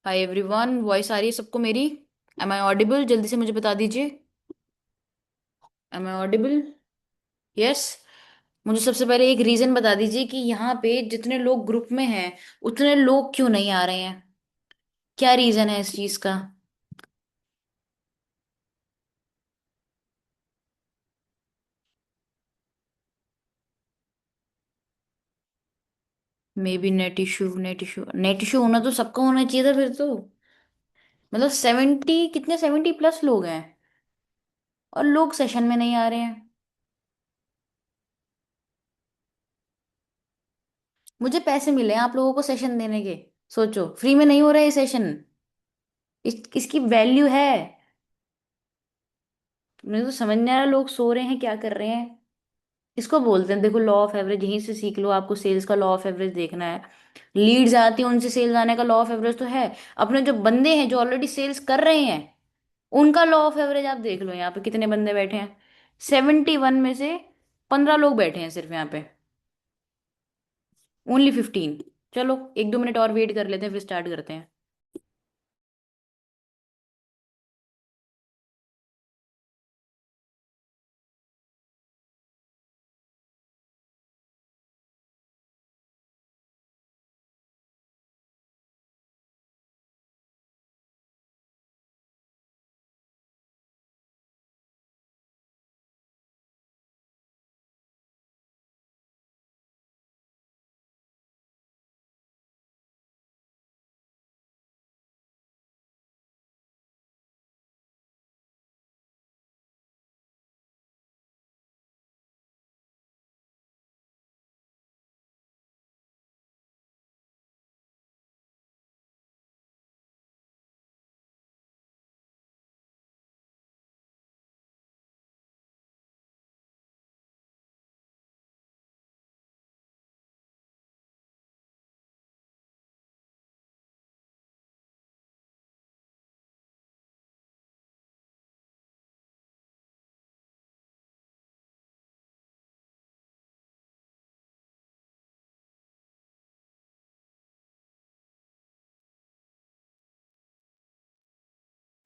Hi everyone, voice आ रही है सबको मेरी? Am I audible? जल्दी से मुझे बता दीजिए। Am I audible? यस। मुझे सबसे पहले एक रीजन बता दीजिए कि यहाँ पे जितने लोग ग्रुप में हैं उतने लोग क्यों नहीं आ रहे हैं? क्या रीजन है इस चीज का? May be net issue. Net issue होना तो सबका होना चाहिए था फिर तो। मतलब 70 कितने, 70+ लोग हैं और लोग सेशन में नहीं आ रहे हैं। मुझे पैसे मिले हैं आप लोगों को सेशन देने के। सोचो, फ्री में नहीं हो रहा है ये सेशन। इसकी वैल्यू है। मुझे तो समझ नहीं आ रहा, लोग सो रहे हैं क्या कर रहे हैं। इसको बोलते हैं, देखो, लॉ ऑफ एवरेज। यहीं से सीख लो, आपको सेल्स का लॉ ऑफ एवरेज देखना है। लीड्स आती है, उनसे सेल्स आने का लॉ ऑफ एवरेज तो है। अपने जो बंदे हैं जो ऑलरेडी सेल्स कर रहे हैं उनका लॉ ऑफ एवरेज आप देख लो। यहाँ पे कितने बंदे बैठे हैं? 71 में से 15 लोग बैठे हैं सिर्फ यहाँ पे। ओनली 15। चलो, 1-2 मिनट और वेट कर लेते हैं, फिर स्टार्ट करते हैं।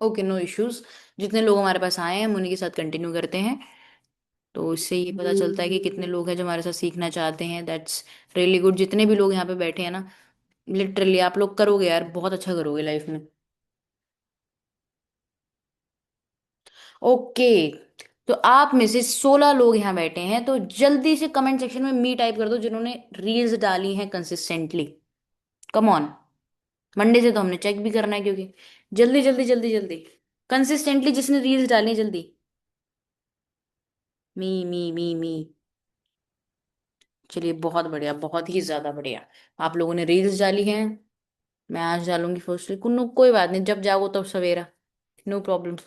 Okay, no issues. जितने लोग हमारे पास आए हैं हम उन्हीं के साथ कंटिन्यू करते हैं। तो इससे ये पता चलता है कि कितने लोग हैं जो हमारे साथ सीखना चाहते हैं। That's really good. जितने भी लोग यहाँ पे बैठे हैं ना, लिटरली आप लोग करोगे यार, बहुत अच्छा करोगे लाइफ में। ओके। तो आप में से 16 लोग यहाँ बैठे हैं, तो जल्दी से कमेंट सेक्शन में मी टाइप कर दो जिन्होंने रील्स डाली हैं कंसिस्टेंटली। Come on. मंडे से तो हमने चेक भी करना है, क्योंकि जल्दी जल्दी जल्दी जल्दी। कंसिस्टेंटली जिसने रील्स डाली हैं, जल्दी। मी मी मी मी। चलिए, बहुत बढ़िया, बहुत ही ज्यादा बढ़िया। आप लोगों ने रील्स डाली हैं। मैं आज डालूंगी फर्स्टली। कोई बात नहीं, जब जागो तब सवेरा। No problem.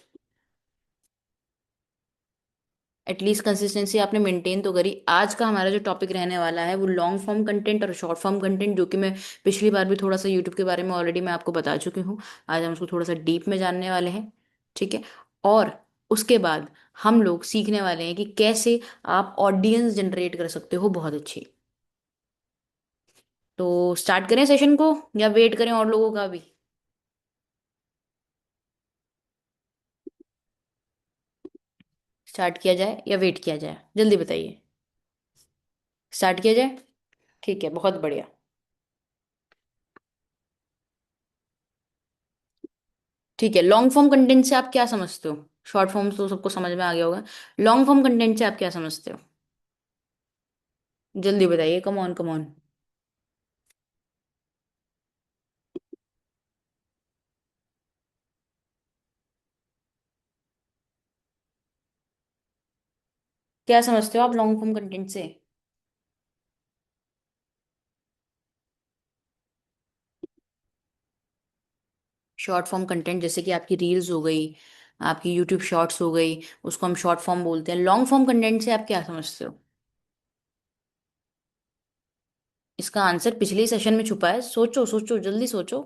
एटलीस्ट कंसिस्टेंसी आपने मेंटेन तो करी। आज का हमारा जो टॉपिक रहने वाला है वो लॉन्ग फॉर्म कंटेंट और शॉर्ट फॉर्म कंटेंट, जो कि मैं पिछली बार भी थोड़ा सा यूट्यूब के बारे में ऑलरेडी मैं आपको बता चुकी हूँ। आज हम उसको थोड़ा सा डीप में जानने वाले हैं। ठीक है। और उसके बाद हम लोग सीखने वाले हैं कि कैसे आप ऑडियंस जनरेट कर सकते हो बहुत अच्छी। तो स्टार्ट करें सेशन को, या वेट करें और लोगों का भी? स्टार्ट किया जाए या वेट किया जाए, जल्दी बताइए। स्टार्ट किया जाए। ठीक है, बहुत बढ़िया। ठीक है, लॉन्ग फॉर्म कंटेंट से आप क्या समझते हो? शॉर्ट फॉर्म तो सबको समझ में आ गया होगा। लॉन्ग फॉर्म कंटेंट से आप क्या समझते हो? जल्दी बताइए, कम ऑन कम ऑन। क्या समझते हो आप लॉन्ग फॉर्म कंटेंट से? शॉर्ट फॉर्म कंटेंट जैसे कि आपकी रील्स हो गई, आपकी यूट्यूब शॉर्ट्स हो गई, उसको हम शॉर्ट फॉर्म बोलते हैं। लॉन्ग फॉर्म कंटेंट से आप क्या समझते हो? इसका आंसर पिछले सेशन में छुपा है, सोचो सोचो, जल्दी सोचो।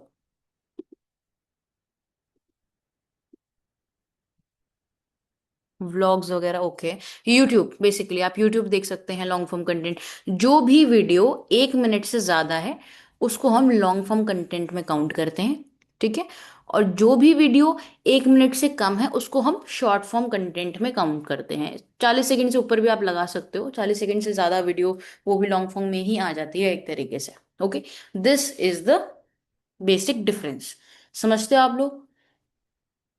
व्लॉग्स वगैरह, ओके। यूट्यूब, बेसिकली आप यूट्यूब देख सकते हैं लॉन्ग फॉर्म कंटेंट। जो भी वीडियो 1 मिनट से ज्यादा है उसको हम लॉन्ग फॉर्म कंटेंट में काउंट करते हैं। ठीक है। और जो भी वीडियो 1 मिनट से कम है उसको हम शॉर्ट फॉर्म कंटेंट में काउंट करते हैं। 40 सेकंड से ऊपर भी आप लगा सकते हो, 40 सेकंड से ज्यादा वीडियो वो भी लॉन्ग फॉर्म में ही आ जाती है एक तरीके से। Okay, this is the basic difference. समझते हो आप लोग?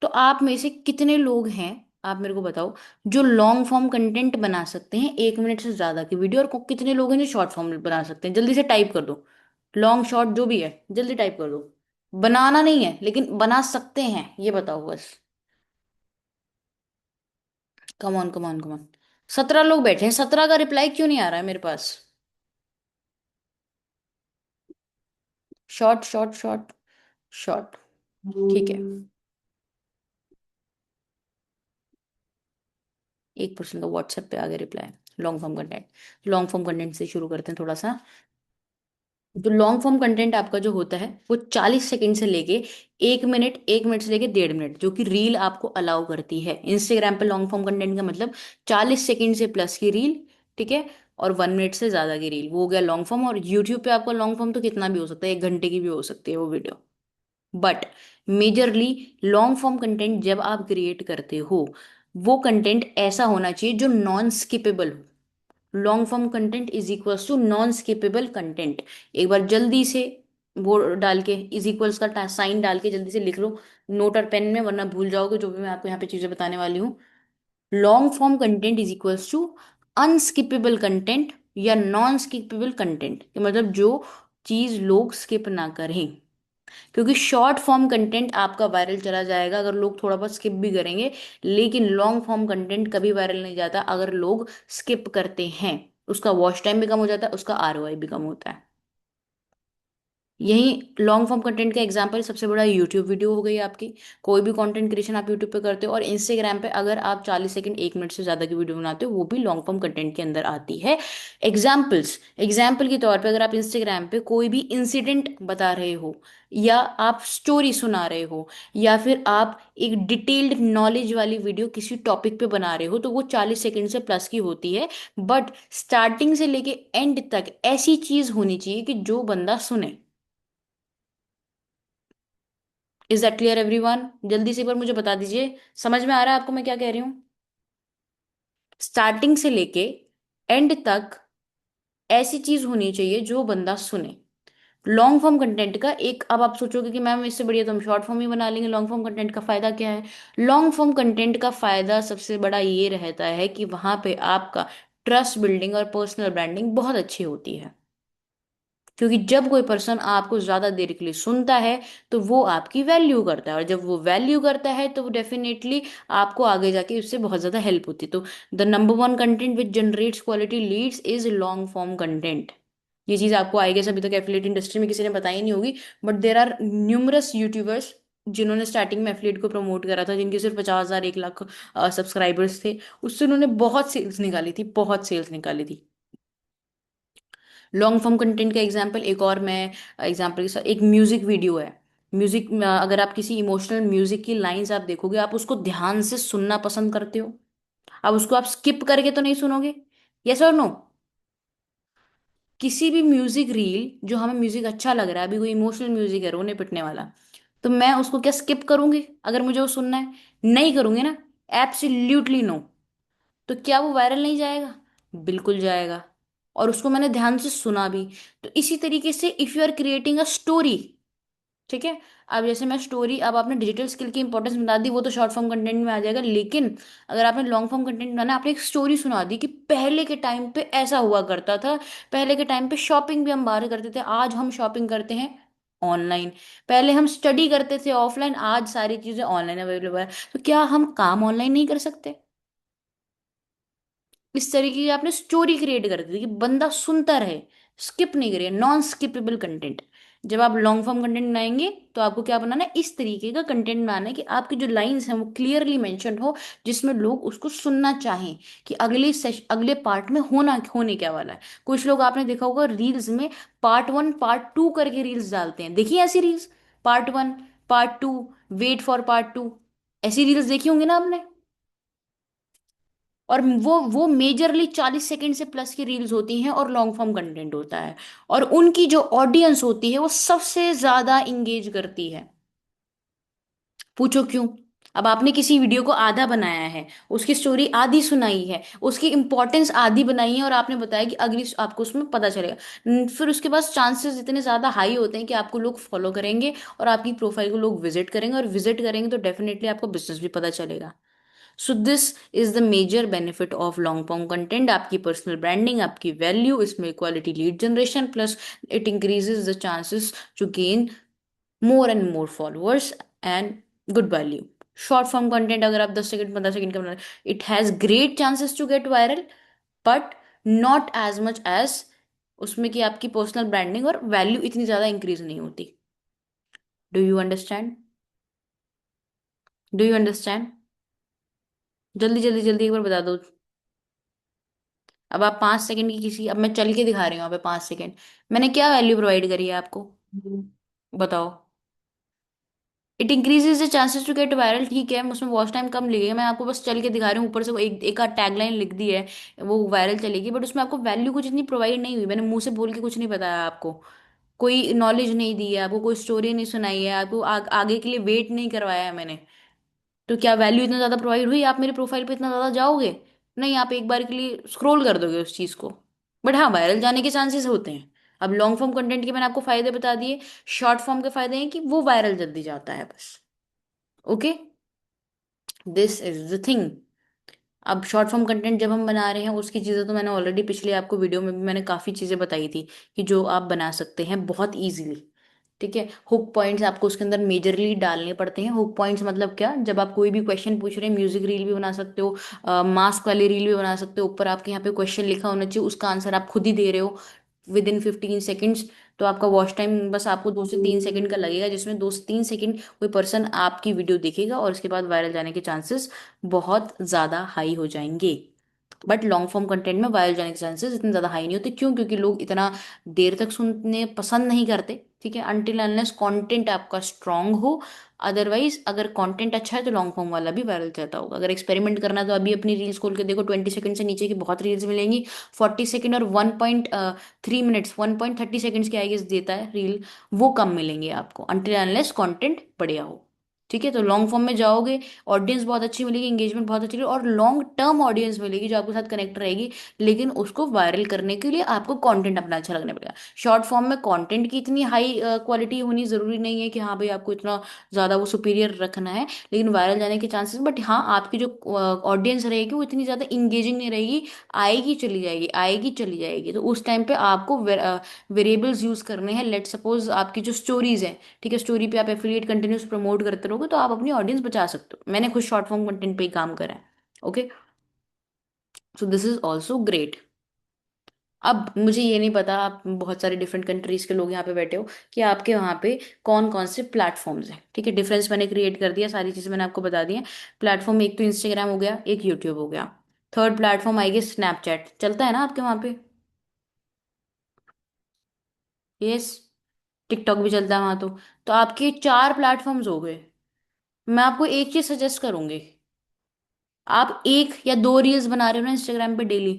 तो आप में से कितने लोग हैं, आप मेरे को बताओ, जो लॉन्ग फॉर्म कंटेंट बना सकते हैं 1 मिनट से ज्यादा की वीडियो, और कितने लोग हैं जो शॉर्ट फॉर्म बना सकते हैं? जल्दी से टाइप कर दो। लॉन्ग शॉर्ट जो भी है जल्दी टाइप कर दो। बनाना नहीं है लेकिन बना सकते हैं, ये बताओ बस। Come on come on come on. 17 लोग बैठे हैं, 17 का रिप्लाई क्यों नहीं आ रहा है मेरे पास? Short short short short. ठीक है, 1% का व्हाट्सएप पे आ गया reply. Long form content, long form content से शुरू करते हैं थोड़ा सा। जो लॉन्ग फॉर्म कंटेंट आपका जो होता है वो 40 सेकंड से लेके 1 मिनट, 1 मिनट से लेके 1.5 मिनट, जो कि रील आपको अलाउ करती है। इंस्टाग्राम पे लॉन्ग फॉर्म कंटेंट का मतलब 40 सेकंड से प्लस की रील, ठीक है, और 1 मिनट से ज्यादा की रील, वो हो गया लॉन्ग फॉर्म। और यूट्यूब पे आपका लॉन्ग फॉर्म तो कितना भी हो सकता है, 1 घंटे की भी हो सकती है वो video. But majorly long form content जब आप क्रिएट करते हो, वो कंटेंट ऐसा होना चाहिए जो नॉन स्किपेबल हो। Long form content is equals to non skippable content. एक बार जल्दी से वो डाल के, इज इक्वल्स का साइन डाल के जल्दी से लिख लो नोट और पेन में, वरना भूल जाओगे जो भी मैं आपको यहाँ पे चीजें बताने वाली हूँ। Long form content is equals to unskippable content या नॉन स्किपेबल कंटेंट, मतलब जो चीज लोग स्किप ना करें। क्योंकि शॉर्ट फॉर्म कंटेंट आपका वायरल चला जाएगा अगर लोग थोड़ा बहुत स्किप भी करेंगे, लेकिन लॉन्ग फॉर्म कंटेंट कभी वायरल नहीं जाता अगर लोग स्किप करते हैं। उसका वॉच टाइम भी कम हो जाता है, उसका आरओआई भी कम होता है। यही लॉन्ग फॉर्म कंटेंट का एग्जांपल सबसे बड़ा यूट्यूब वीडियो हो गई आपकी। कोई भी कंटेंट क्रिएशन आप यूट्यूब पे करते हो, और इंस्टाग्राम पे अगर आप 40 सेकंड 1 मिनट से ज़्यादा की वीडियो बनाते हो, वो भी लॉन्ग फॉर्म कंटेंट के अंदर आती है। एग्जाम्पल के तौर पे अगर आप इंस्टाग्राम पे कोई भी इंसिडेंट बता रहे हो, या आप स्टोरी सुना रहे हो, या फिर आप एक डिटेल्ड नॉलेज वाली वीडियो किसी टॉपिक पे बना रहे हो, तो वो 40 सेकंड से प्लस की होती है। बट स्टार्टिंग से लेके एंड तक ऐसी चीज होनी चाहिए कि जो बंदा सुने। Is that clear everyone? जल्दी से एक बार मुझे बता दीजिए, समझ में आ रहा है आपको मैं क्या कह रही हूँ? स्टार्टिंग से लेके एंड तक ऐसी चीज होनी चाहिए जो बंदा सुने। लॉन्ग फॉर्म कंटेंट का एक, अब आप सोचोगे कि मैम इससे बढ़िया तो हम शॉर्ट फॉर्म ही बना लेंगे, लॉन्ग फॉर्म कंटेंट का फायदा क्या है? लॉन्ग फॉर्म कंटेंट का फायदा सबसे बड़ा ये रहता है कि वहां पे आपका ट्रस्ट बिल्डिंग और पर्सनल ब्रांडिंग बहुत अच्छी होती है। क्योंकि जब कोई पर्सन आपको ज्यादा देर के लिए सुनता है तो वो आपकी वैल्यू करता है, और जब वो वैल्यू करता है तो वो डेफिनेटली आपको आगे जाके उससे बहुत ज्यादा हेल्प होती है। तो the number one content which generates quality leads is long form content. ये चीज आपको आई गेस अभी तक एफिलिएट इंडस्ट्री में किसी ने बताई नहीं होगी, but there are numerous YouTubers जिन्होंने स्टार्टिंग में एफिलिएट को प्रमोट करा था, जिनके सिर्फ 50,000 1 लाख सब्सक्राइबर्स थे। उससे उन्होंने बहुत सेल्स निकाली थी, बहुत सेल्स निकाली थी। लॉन्ग फॉर्म कंटेंट का एग्जांपल एक और मैं एग्जांपल के साथ, एक म्यूजिक वीडियो है। म्यूजिक, अगर आप किसी इमोशनल म्यूजिक की लाइंस आप देखोगे, आप उसको ध्यान से सुनना पसंद करते हो? अब उसको आप स्किप करके तो नहीं सुनोगे? यस और नो? किसी भी म्यूजिक रील जो हमें म्यूजिक अच्छा लग रहा है, अभी कोई इमोशनल म्यूजिक है रोने पिटने वाला, तो मैं उसको क्या स्किप करूंगी अगर मुझे वो सुनना है? नहीं करूंगी ना। Absolutely no. तो क्या वो वायरल नहीं जाएगा? बिल्कुल जाएगा। और उसको मैंने ध्यान से सुना भी। तो इसी तरीके से if you are creating a story, ठीक है, अब जैसे मैं स्टोरी, अब आपने डिजिटल स्किल की इंपॉर्टेंस बता दी, वो तो शॉर्ट फॉर्म कंटेंट में आ जाएगा, लेकिन अगर आपने लॉन्ग फॉर्म कंटेंट बनाना, आपने एक स्टोरी सुना दी कि पहले के टाइम पे ऐसा हुआ करता था, पहले के टाइम पे शॉपिंग भी हम बाहर करते थे, आज हम शॉपिंग करते हैं ऑनलाइन। पहले हम स्टडी करते थे ऑफलाइन, आज सारी चीजें ऑनलाइन अवेलेबल है। तो क्या हम काम ऑनलाइन नहीं कर सकते? इस तरीके की आपने स्टोरी क्रिएट कर दी कि बंदा सुनता रहे, स्किप नहीं करे, नॉन स्किपेबल कंटेंट। जब आप लॉन्ग फॉर्म कंटेंट बनाएंगे तो आपको क्या बनाना है, इस तरीके का कंटेंट बनाना है कि आपकी जो लाइंस हैं वो क्लियरली मेंशन हो, जिसमें लोग उसको सुनना चाहें कि अगले पार्ट में होने क्या वाला है। कुछ लोग आपने देखा होगा रील्स में पार्ट 1 पार्ट 2 करके रील्स डालते हैं, देखिए ऐसी reels, part 1 part 2, wait for part 2, ऐसी रील्स देखी होंगी ना आपने? और वो मेजरली 40 सेकंड से प्लस की रील्स होती हैं और लॉन्ग फॉर्म कंटेंट होता है। और उनकी जो ऑडियंस होती है वो सबसे ज्यादा इंगेज करती है। पूछो क्यों। अब आपने किसी वीडियो को आधा बनाया है, उसकी स्टोरी आधी सुनाई है, उसकी इंपॉर्टेंस आधी बनाई है, और आपने बताया कि अगली आपको उसमें पता चलेगा। फिर उसके बाद चांसेस इतने ज्यादा हाई होते हैं कि आपको लोग फॉलो करेंगे, और आपकी प्रोफाइल को लोग विजिट करेंगे, और विजिट करेंगे तो डेफिनेटली आपको बिजनेस भी पता चलेगा। So this is the major benefit of long form content. आपकी पर्सनल ब्रांडिंग, आपकी वैल्यू, इसमें quality lead generation, plus it increases the chances to gain more and more followers and good value. Short form content अगर आप 10 second 15 second का बना, it has great chances to get viral, but not as much as उसमें कि आपकी personal branding और value इतनी ज्यादा इंक्रीज नहीं होती। Do you understand? Do you understand? जल्दी जल्दी जल्दी एक बार बता दो। अब आप 5 सेकंड की किसी, अब मैं चल के दिखा रही हूँ, आप 5 सेकंड मैंने क्या वैल्यू प्रोवाइड करी है आपको? बताओ। It increases the chances to get viral, ठीक है, उसमें वॉच टाइम कम लगेगा, मैं आपको बस चल के दिखा रही हूँ, ऊपर से वो एक आध टैगलाइन लिख दी है, वो वायरल चलेगी, बट उसमें आपको वैल्यू कुछ इतनी प्रोवाइड नहीं हुई, मैंने मुंह से बोल के कुछ नहीं बताया आपको, कोई नॉलेज नहीं दी है आपको, कोई स्टोरी नहीं सुनाई है आपको, आगे के लिए वेट नहीं करवाया है मैंने। तो क्या वैल्यू इतना ज्यादा प्रोवाइड हुई? आप मेरे प्रोफाइल पे इतना ज्यादा जाओगे? नहीं, आप एक बार के लिए स्क्रॉल कर दोगे उस चीज को। बट हाँ, वायरल जाने के चांसेस होते हैं। अब लॉन्ग फॉर्म कंटेंट के मैंने आपको फायदे बता दिए। शॉर्ट फॉर्म के फायदे हैं कि वो वायरल जल्दी जाता है बस। Okay, this is the thing. अब शॉर्ट फॉर्म कंटेंट जब हम बना रहे हैं, उसकी चीज़ें तो मैंने ऑलरेडी पिछले आपको वीडियो में भी मैंने काफ़ी चीज़ें बताई थी कि जो आप बना सकते हैं बहुत इजीली। ठीक है, हुक पॉइंट्स आपको उसके अंदर मेजरली डालने पड़ते हैं। हुक पॉइंट्स मतलब क्या, जब आप कोई भी क्वेश्चन पूछ रहे हैं, म्यूजिक रील भी बना सकते हो, मास्क वाली रील भी बना सकते हो, ऊपर आपके यहाँ पे क्वेश्चन लिखा होना चाहिए, उसका आंसर आप खुद ही दे रहे हो विद इन 15 सेकेंड्स। तो आपका वॉच टाइम बस आपको 2 से 3 सेकंड का लगेगा, जिसमें 2 से 3 सेकंड कोई पर्सन आपकी वीडियो देखेगा, और उसके बाद वायरल जाने के चांसेस बहुत ज़्यादा हाई हो जाएंगे। बट लॉन्ग फॉर्म कंटेंट में वायरल जाने के चांसेस इतने ज़्यादा हाई नहीं होते। क्यों? क्योंकि लोग इतना देर तक सुनने पसंद नहीं करते। ठीक है, अनटिल अनलेस कंटेंट आपका स्ट्रांग हो। अदरवाइज अगर कंटेंट अच्छा है तो लॉन्ग फॉर्म वाला भी वायरल जाता होगा। अगर एक्सपेरिमेंट करना है तो अभी अपनी रील्स खोल के देखो, 20 सेकंड से नीचे की बहुत रील्स मिलेंगी। 40 सेकंड और 1.3 मिनट्स, 1.30 सेकंड्स की आई गेस देता है रील, वो कम मिलेंगे आपको, अनटिल अनलेस कंटेंट बढ़िया हो। ठीक है, तो लॉन्ग फॉर्म में जाओगे, ऑडियंस बहुत अच्छी मिलेगी, एंगेजमेंट बहुत अच्छी मिलेगी, और लॉन्ग टर्म ऑडियंस मिलेगी जो आपके साथ कनेक्ट रहेगी। लेकिन उसको वायरल करने के लिए आपको कंटेंट अपना अच्छा लगना पड़ेगा। शॉर्ट फॉर्म में कंटेंट की इतनी हाई क्वालिटी होनी जरूरी नहीं है कि हाँ भाई आपको इतना ज़्यादा वो सुपीरियर रखना है, लेकिन वायरल जाने के चांसेस, बट हाँ आपकी जो ऑडियंस रहेगी वो इतनी ज़्यादा इंगेजिंग नहीं रहेगी। आएगी चली जाएगी, आएगी चली जाएगी, तो उस टाइम पे आपको वेरिएबल्स यूज़ करने हैं। लेट सपोज आपकी जो स्टोरीज हैं, ठीक है, स्टोरी पे आप एफिलिएट कंटिन्यूस प्रमोट करते रहोगे तो आप अपनी ऑडियंस बचा सकते हो। मैंने खुद शॉर्ट फॉर्म कंटेंट पे ही काम करा है। Okay, so this is also great. अब मुझे ये नहीं पता, आप बहुत सारे डिफरेंट कंट्रीज के लोग यहाँ पे बैठे हो, कि आपके वहाँ पे कौन कौन से प्लेटफॉर्म्स हैं। ठीक है, डिफरेंस मैंने क्रिएट कर दिया, सारी चीज़ें मैंने आपको बता दी हैं। प्लेटफॉर्म एक तो इंस्टाग्राम हो गया, एक यूट्यूब हो गया, थर्ड प्लेटफॉर्म आएगी स्नैपचैट, चलता है ना आपके वहाँ पे? यस, टिकटॉक भी चलता है वहाँ तो आपके 4 प्लेटफॉर्म्स हो गए। मैं आपको एक चीज सजेस्ट करूंगी, आप 1 या 2 रील्स बना रहे हो ना इंस्टाग्राम पे डेली,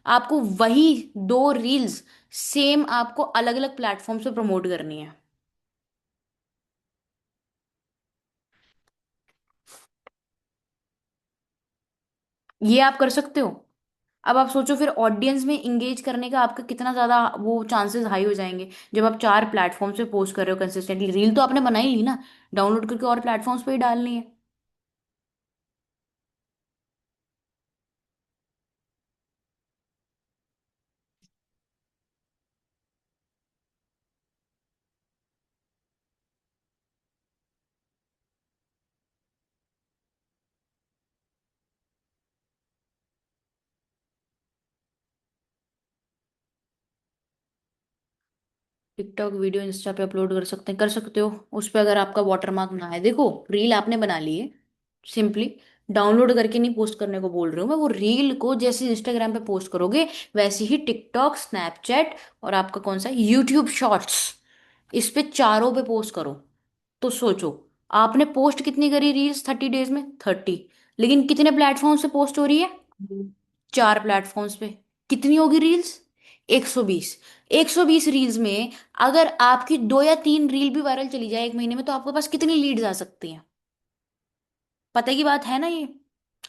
आपको वही 2 रील्स सेम आपको अलग अलग प्लेटफॉर्म पे प्रमोट करनी है। ये आप कर सकते हो। अब आप सोचो फिर ऑडियंस में इंगेज करने का आपका कितना ज्यादा वो चांसेस हाई हो जाएंगे, जब आप 4 प्लेटफॉर्म पे पोस्ट कर रहे हो कंसिस्टेंटली। रील तो आपने बना ही ली ना, डाउनलोड करके और प्लेटफॉर्म्स पे ही डालनी है। टिकटॉक वीडियो इंस्टा पे अपलोड कर सकते हैं, कर सकते हो। उस पर अगर आपका वाटरमार्क ना है, देखो रील आपने बना ली है, सिंपली डाउनलोड करके नहीं पोस्ट करने को बोल रही हूँ मैं, वो रील को जैसे इंस्टाग्राम पे पोस्ट करोगे वैसे ही टिकटॉक, स्नैपचैट और आपका कौन सा यूट्यूब शॉर्ट्स, इस पे चारों पे पोस्ट करो। तो सोचो, आपने पोस्ट कितनी करी रील्स 30 डेज में? 30। लेकिन कितने प्लेटफॉर्म से पोस्ट हो रही है? 4 प्लेटफॉर्म्स पे। कितनी होगी रील्स? 120। 120 रील्स में अगर आपकी 2 या 3 रील भी वायरल चली जाए एक महीने में, तो आपके पास कितनी लीड्स आ सकती हैं? पता की बात है ना ये।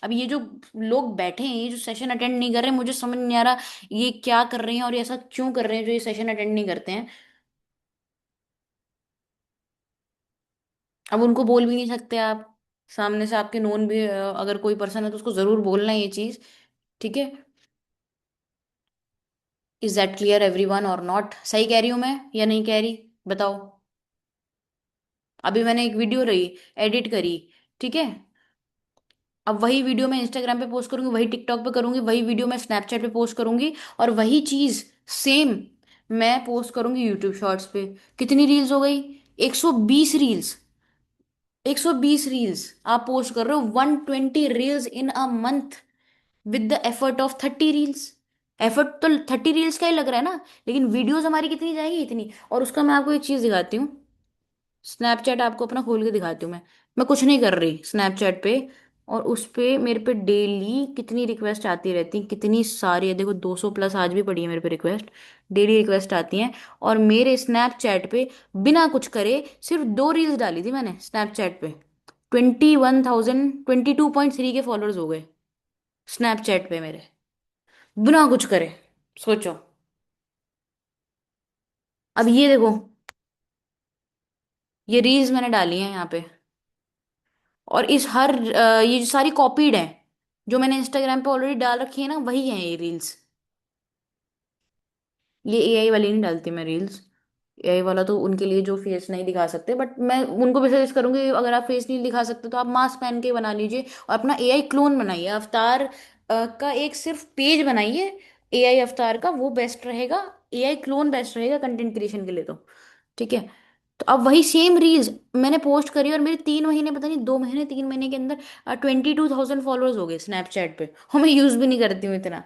अब ये जो लोग बैठे हैं, ये जो सेशन अटेंड नहीं कर रहे, मुझे समझ नहीं आ रहा ये क्या कर रहे हैं और ये ऐसा क्यों कर रहे हैं जो ये सेशन अटेंड नहीं करते हैं। अब उनको बोल भी नहीं सकते आप, सामने से आपके नोन भी अगर कोई पर्सन है तो उसको जरूर बोलना है ये चीज। ठीक है। इज दैट क्लियर एवरीवन और नॉट? सही कह रही हूं मैं या नहीं कह रही? बताओ। अभी मैंने एक वीडियो रही एडिट करी, ठीक है। अब वही वीडियो मैं इंस्टाग्राम पे पोस्ट करूंगी, वही टिकटॉक पे करूंगी, वही वीडियो मैं स्नैपचैट पे पोस्ट करूंगी, और वही चीज सेम मैं पोस्ट करूंगी यूट्यूब शॉर्ट्स पे। कितनी रील्स हो गई? 120 रील्स। 120 रील्स आप पोस्ट कर रहे हो, 120 reels in a month, with the effort of 30 reels. Effort तो 30 रील्स का ही लग रहा है ना, लेकिन वीडियोस हमारी कितनी जाएगी? इतनी। और उसका मैं आपको एक चीज दिखाती हूँ, स्नैपचैट आपको अपना खोल के दिखाती हूँ मैं कुछ नहीं कर रही स्नैपचैट पे, और उस पे मेरे पे डेली कितनी रिक्वेस्ट आती रहती हैं, कितनी सारी है देखो, 200 प्लस आज भी पड़ी है मेरे पे रिक्वेस्ट। डेली रिक्वेस्ट आती हैं। और मेरे स्नैपचैट पे बिना कुछ करे सिर्फ 2 रील्स डाली थी मैंने स्नैपचैट पे, 22.3 के फॉलोअर्स हो गए स्नैपचैट पे मेरे, बिना कुछ करे। सोचो। अब ये देखो, ये रील्स मैंने डाली हैं यहाँ पे, और इस हर ये जो सारी कॉपीड हैं, जो मैंने इंस्टाग्राम पे ऑलरेडी डाल रखी है ना, वही है ये रील्स। ये एआई वाली नहीं डालती मैं रील्स। एआई वाला तो उनके लिए जो फेस नहीं दिखा सकते, बट मैं उनको भी सजेस्ट करूंगी, अगर आप फेस नहीं दिखा सकते तो आप मास्क पहन के बना लीजिए और अपना एआई क्लोन बनाइए, अवतार का एक सिर्फ पेज बनाइए एआई अवतार का, वो बेस्ट रहेगा। एआई क्लोन बेस्ट रहेगा कंटेंट क्रिएशन के लिए तो। ठीक है। तो अब वही सेम रील्स मैंने पोस्ट करी, और मेरे 3 महीने, पता नहीं 2 महीने 3 महीने के अंदर 22,000 फॉलोअर्स हो गए स्नैपचैट पे, और मैं यूज भी नहीं करती हूँ इतना।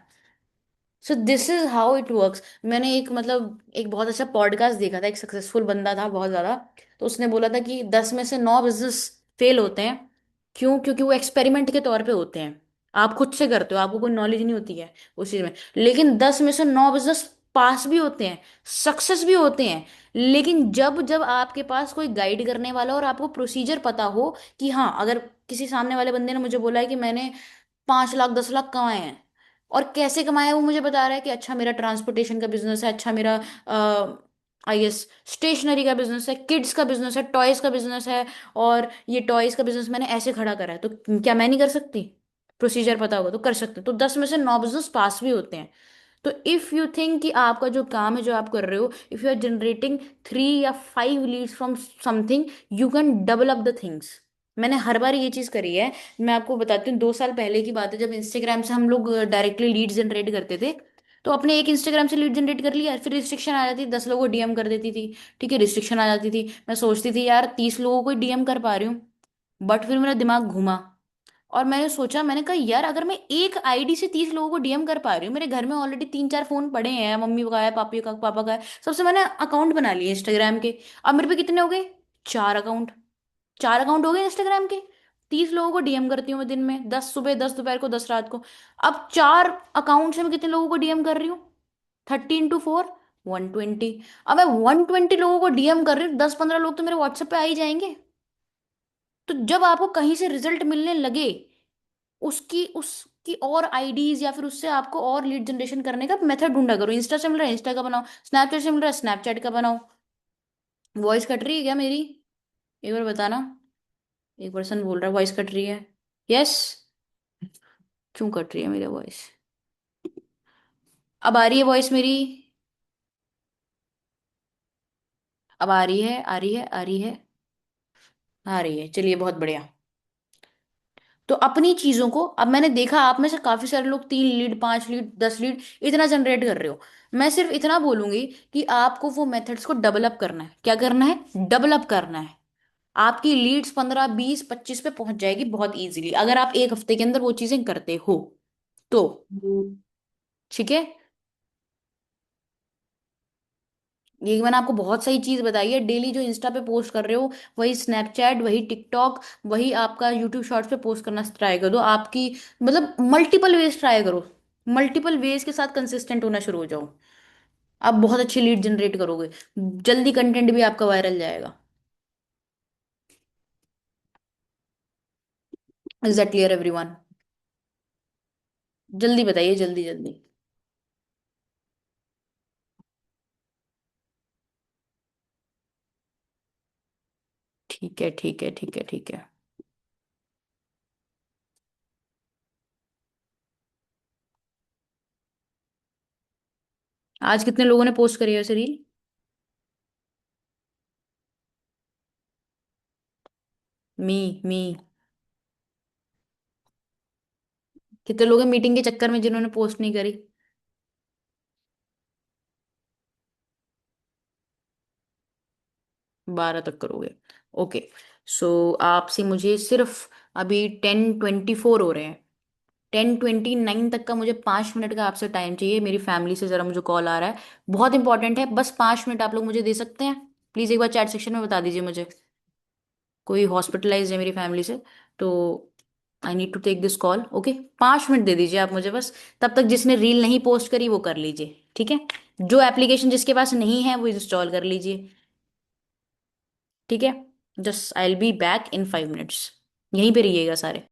सो this is how it works. मैंने एक मतलब एक बहुत अच्छा पॉडकास्ट देखा था, एक सक्सेसफुल बंदा था बहुत ज्यादा, तो उसने बोला था कि 10 में से 9 बिजनेस फेल होते हैं। क्यों? क्योंकि वो एक्सपेरिमेंट के तौर पे होते हैं। आप खुद से करते हो, आपको कोई नॉलेज नहीं होती है उस चीज में, लेकिन 10 में से 9 बिजनेस पास भी होते हैं, सक्सेस भी होते हैं। लेकिन जब जब आपके पास कोई गाइड करने वाला और आपको प्रोसीजर पता हो कि हाँ, अगर किसी सामने वाले बंदे ने मुझे बोला है कि मैंने 5 लाख 10 लाख कमाए हैं, और कैसे कमाया है वो मुझे बता रहा है कि अच्छा मेरा ट्रांसपोर्टेशन का बिजनेस है, अच्छा मेरा आई गेस स्टेशनरी का बिजनेस है, किड्स का बिजनेस है, टॉयज का बिजनेस है, और ये टॉयज का बिजनेस मैंने ऐसे खड़ा करा है, तो क्या मैं नहीं कर सकती? प्रोसीजर पता होगा तो कर सकते, तो 10 में से 9 बिजनेस पास भी होते हैं। तो इफ यू थिंक कि आपका जो काम है जो आप कर रहे हो, इफ यू आर जनरेटिंग 3 या 5 leads from something, you can develop the things. मैंने हर बार ये चीज करी है। मैं आपको बताती हूँ, 2 साल पहले की बात है, जब इंस्टाग्राम से हम लोग डायरेक्टली लीड जनरेट करते थे, तो अपने एक इंस्टाग्राम से लीड जनरेट कर लिया, फिर रिस्ट्रिक्शन आ जाती थी, 10 लोगों को डीएम कर देती थी। ठीक है, रिस्ट्रिक्शन आ जाती थी, मैं सोचती थी यार 30 लोगों को डीएम कर पा रही हूँ, बट फिर मेरा दिमाग घूमा, और मैंने सोचा, मैंने कहा यार अगर मैं एक आईडी से 30 लोगों को डीएम कर पा रही हूँ, मेरे घर में ऑलरेडी 3 4 फोन पड़े हैं, मम्मी का है, पापी का, पापा का है, सबसे मैंने अकाउंट बना लिए इंस्टाग्राम के। अब मेरे पे कितने हो गए? 4 अकाउंट। 4 अकाउंट हो गए इंस्टाग्राम के। 30 लोगों को डीएम करती हूँ मैं दिन में, 10 सुबह, 10 दोपहर को, 10 रात को। अब 4 अकाउंट से मैं कितने लोगों को डीएम कर रही हूँ? 30 × 4, 120। अब मैं 120 लोगों को डीएम कर रही हूँ, 10 15 लोग तो मेरे व्हाट्सएप पे आ ही जाएंगे। तो जब आपको कहीं से रिजल्ट मिलने लगे, उसकी उसकी और आईडीज या फिर उससे आपको और लीड जनरेशन करने का मेथड ढूंढा करो। इंस्टा से मिल रहा है इंस्टा का बनाओ, स्नैपचैट से मिल रहा है स्नैपचैट का बनाओ। वॉइस कट रही है क्या मेरी? एक बार बताना। एक पर्सन बोल रहा है वॉइस कट रही है। यस। क्यों कट रही है मेरी वॉइस? अब आ रही है वॉइस मेरी? अब आ रही है, आ रही है, आ रही है, आ रही है, चलिए बहुत बढ़िया। तो अपनी चीजों को, अब मैंने देखा आप में से काफी सारे लोग 3 लीड, 5 लीड, 10 लीड इतना जनरेट कर रहे हो। मैं सिर्फ इतना बोलूंगी कि आपको वो मेथड्स को डेवलप करना है। क्या करना है? डेवलप करना है। आपकी लीड्स 15 20 25 पे पहुंच जाएगी बहुत इजीली, अगर आप एक हफ्ते के अंदर वो चीजें करते हो तो। ठीक है। ये मैंने आपको बहुत सही चीज बताई है। डेली जो इंस्टा पे पोस्ट कर रहे हो, वही स्नैपचैट, वही टिकटॉक, वही आपका यूट्यूब शॉर्ट्स पे पोस्ट करना ट्राई कर दो। आपकी मतलब मल्टीपल वेज ट्राई करो, मल्टीपल वेज के साथ कंसिस्टेंट होना शुरू हो जाओ। आप बहुत अच्छी लीड जनरेट करोगे, जल्दी कंटेंट भी आपका वायरल जाएगा। Is that clear everyone? जल्दी बताइए, जल्दी जल्दी। ठीक है, ठीक है, ठीक है, ठीक है। आज कितने लोगों ने पोस्ट करी है वैसे रील? मी। कितने लोग हैं मीटिंग के चक्कर में जिन्होंने पोस्ट नहीं करी? 12 तक करोगे? ओके। सो आपसे मुझे सिर्फ अभी 10:24 हो रहे हैं। 10:29 तक का मुझे 5 मिनट का आपसे टाइम चाहिए। मेरी फैमिली से जरा मुझे कॉल आ रहा है, बहुत इंपॉर्टेंट है। बस 5 मिनट आप लोग मुझे दे सकते हैं? प्लीज एक बार चैट सेक्शन में बता दीजिए मुझे। कोई हॉस्पिटलाइज है मेरी फैमिली से, तो I need to take this call. Okay, 5 minute दे दीजिए आप मुझे बस। तब तक जिसने रील नहीं पोस्ट करी वो कर लीजिए, ठीक है? जो एप्लीकेशन जिसके पास नहीं है वो इंस्टॉल कर लीजिए, ठीक है? Just I will be back in 5 minutes. यहीं पे रहिएगा सारे।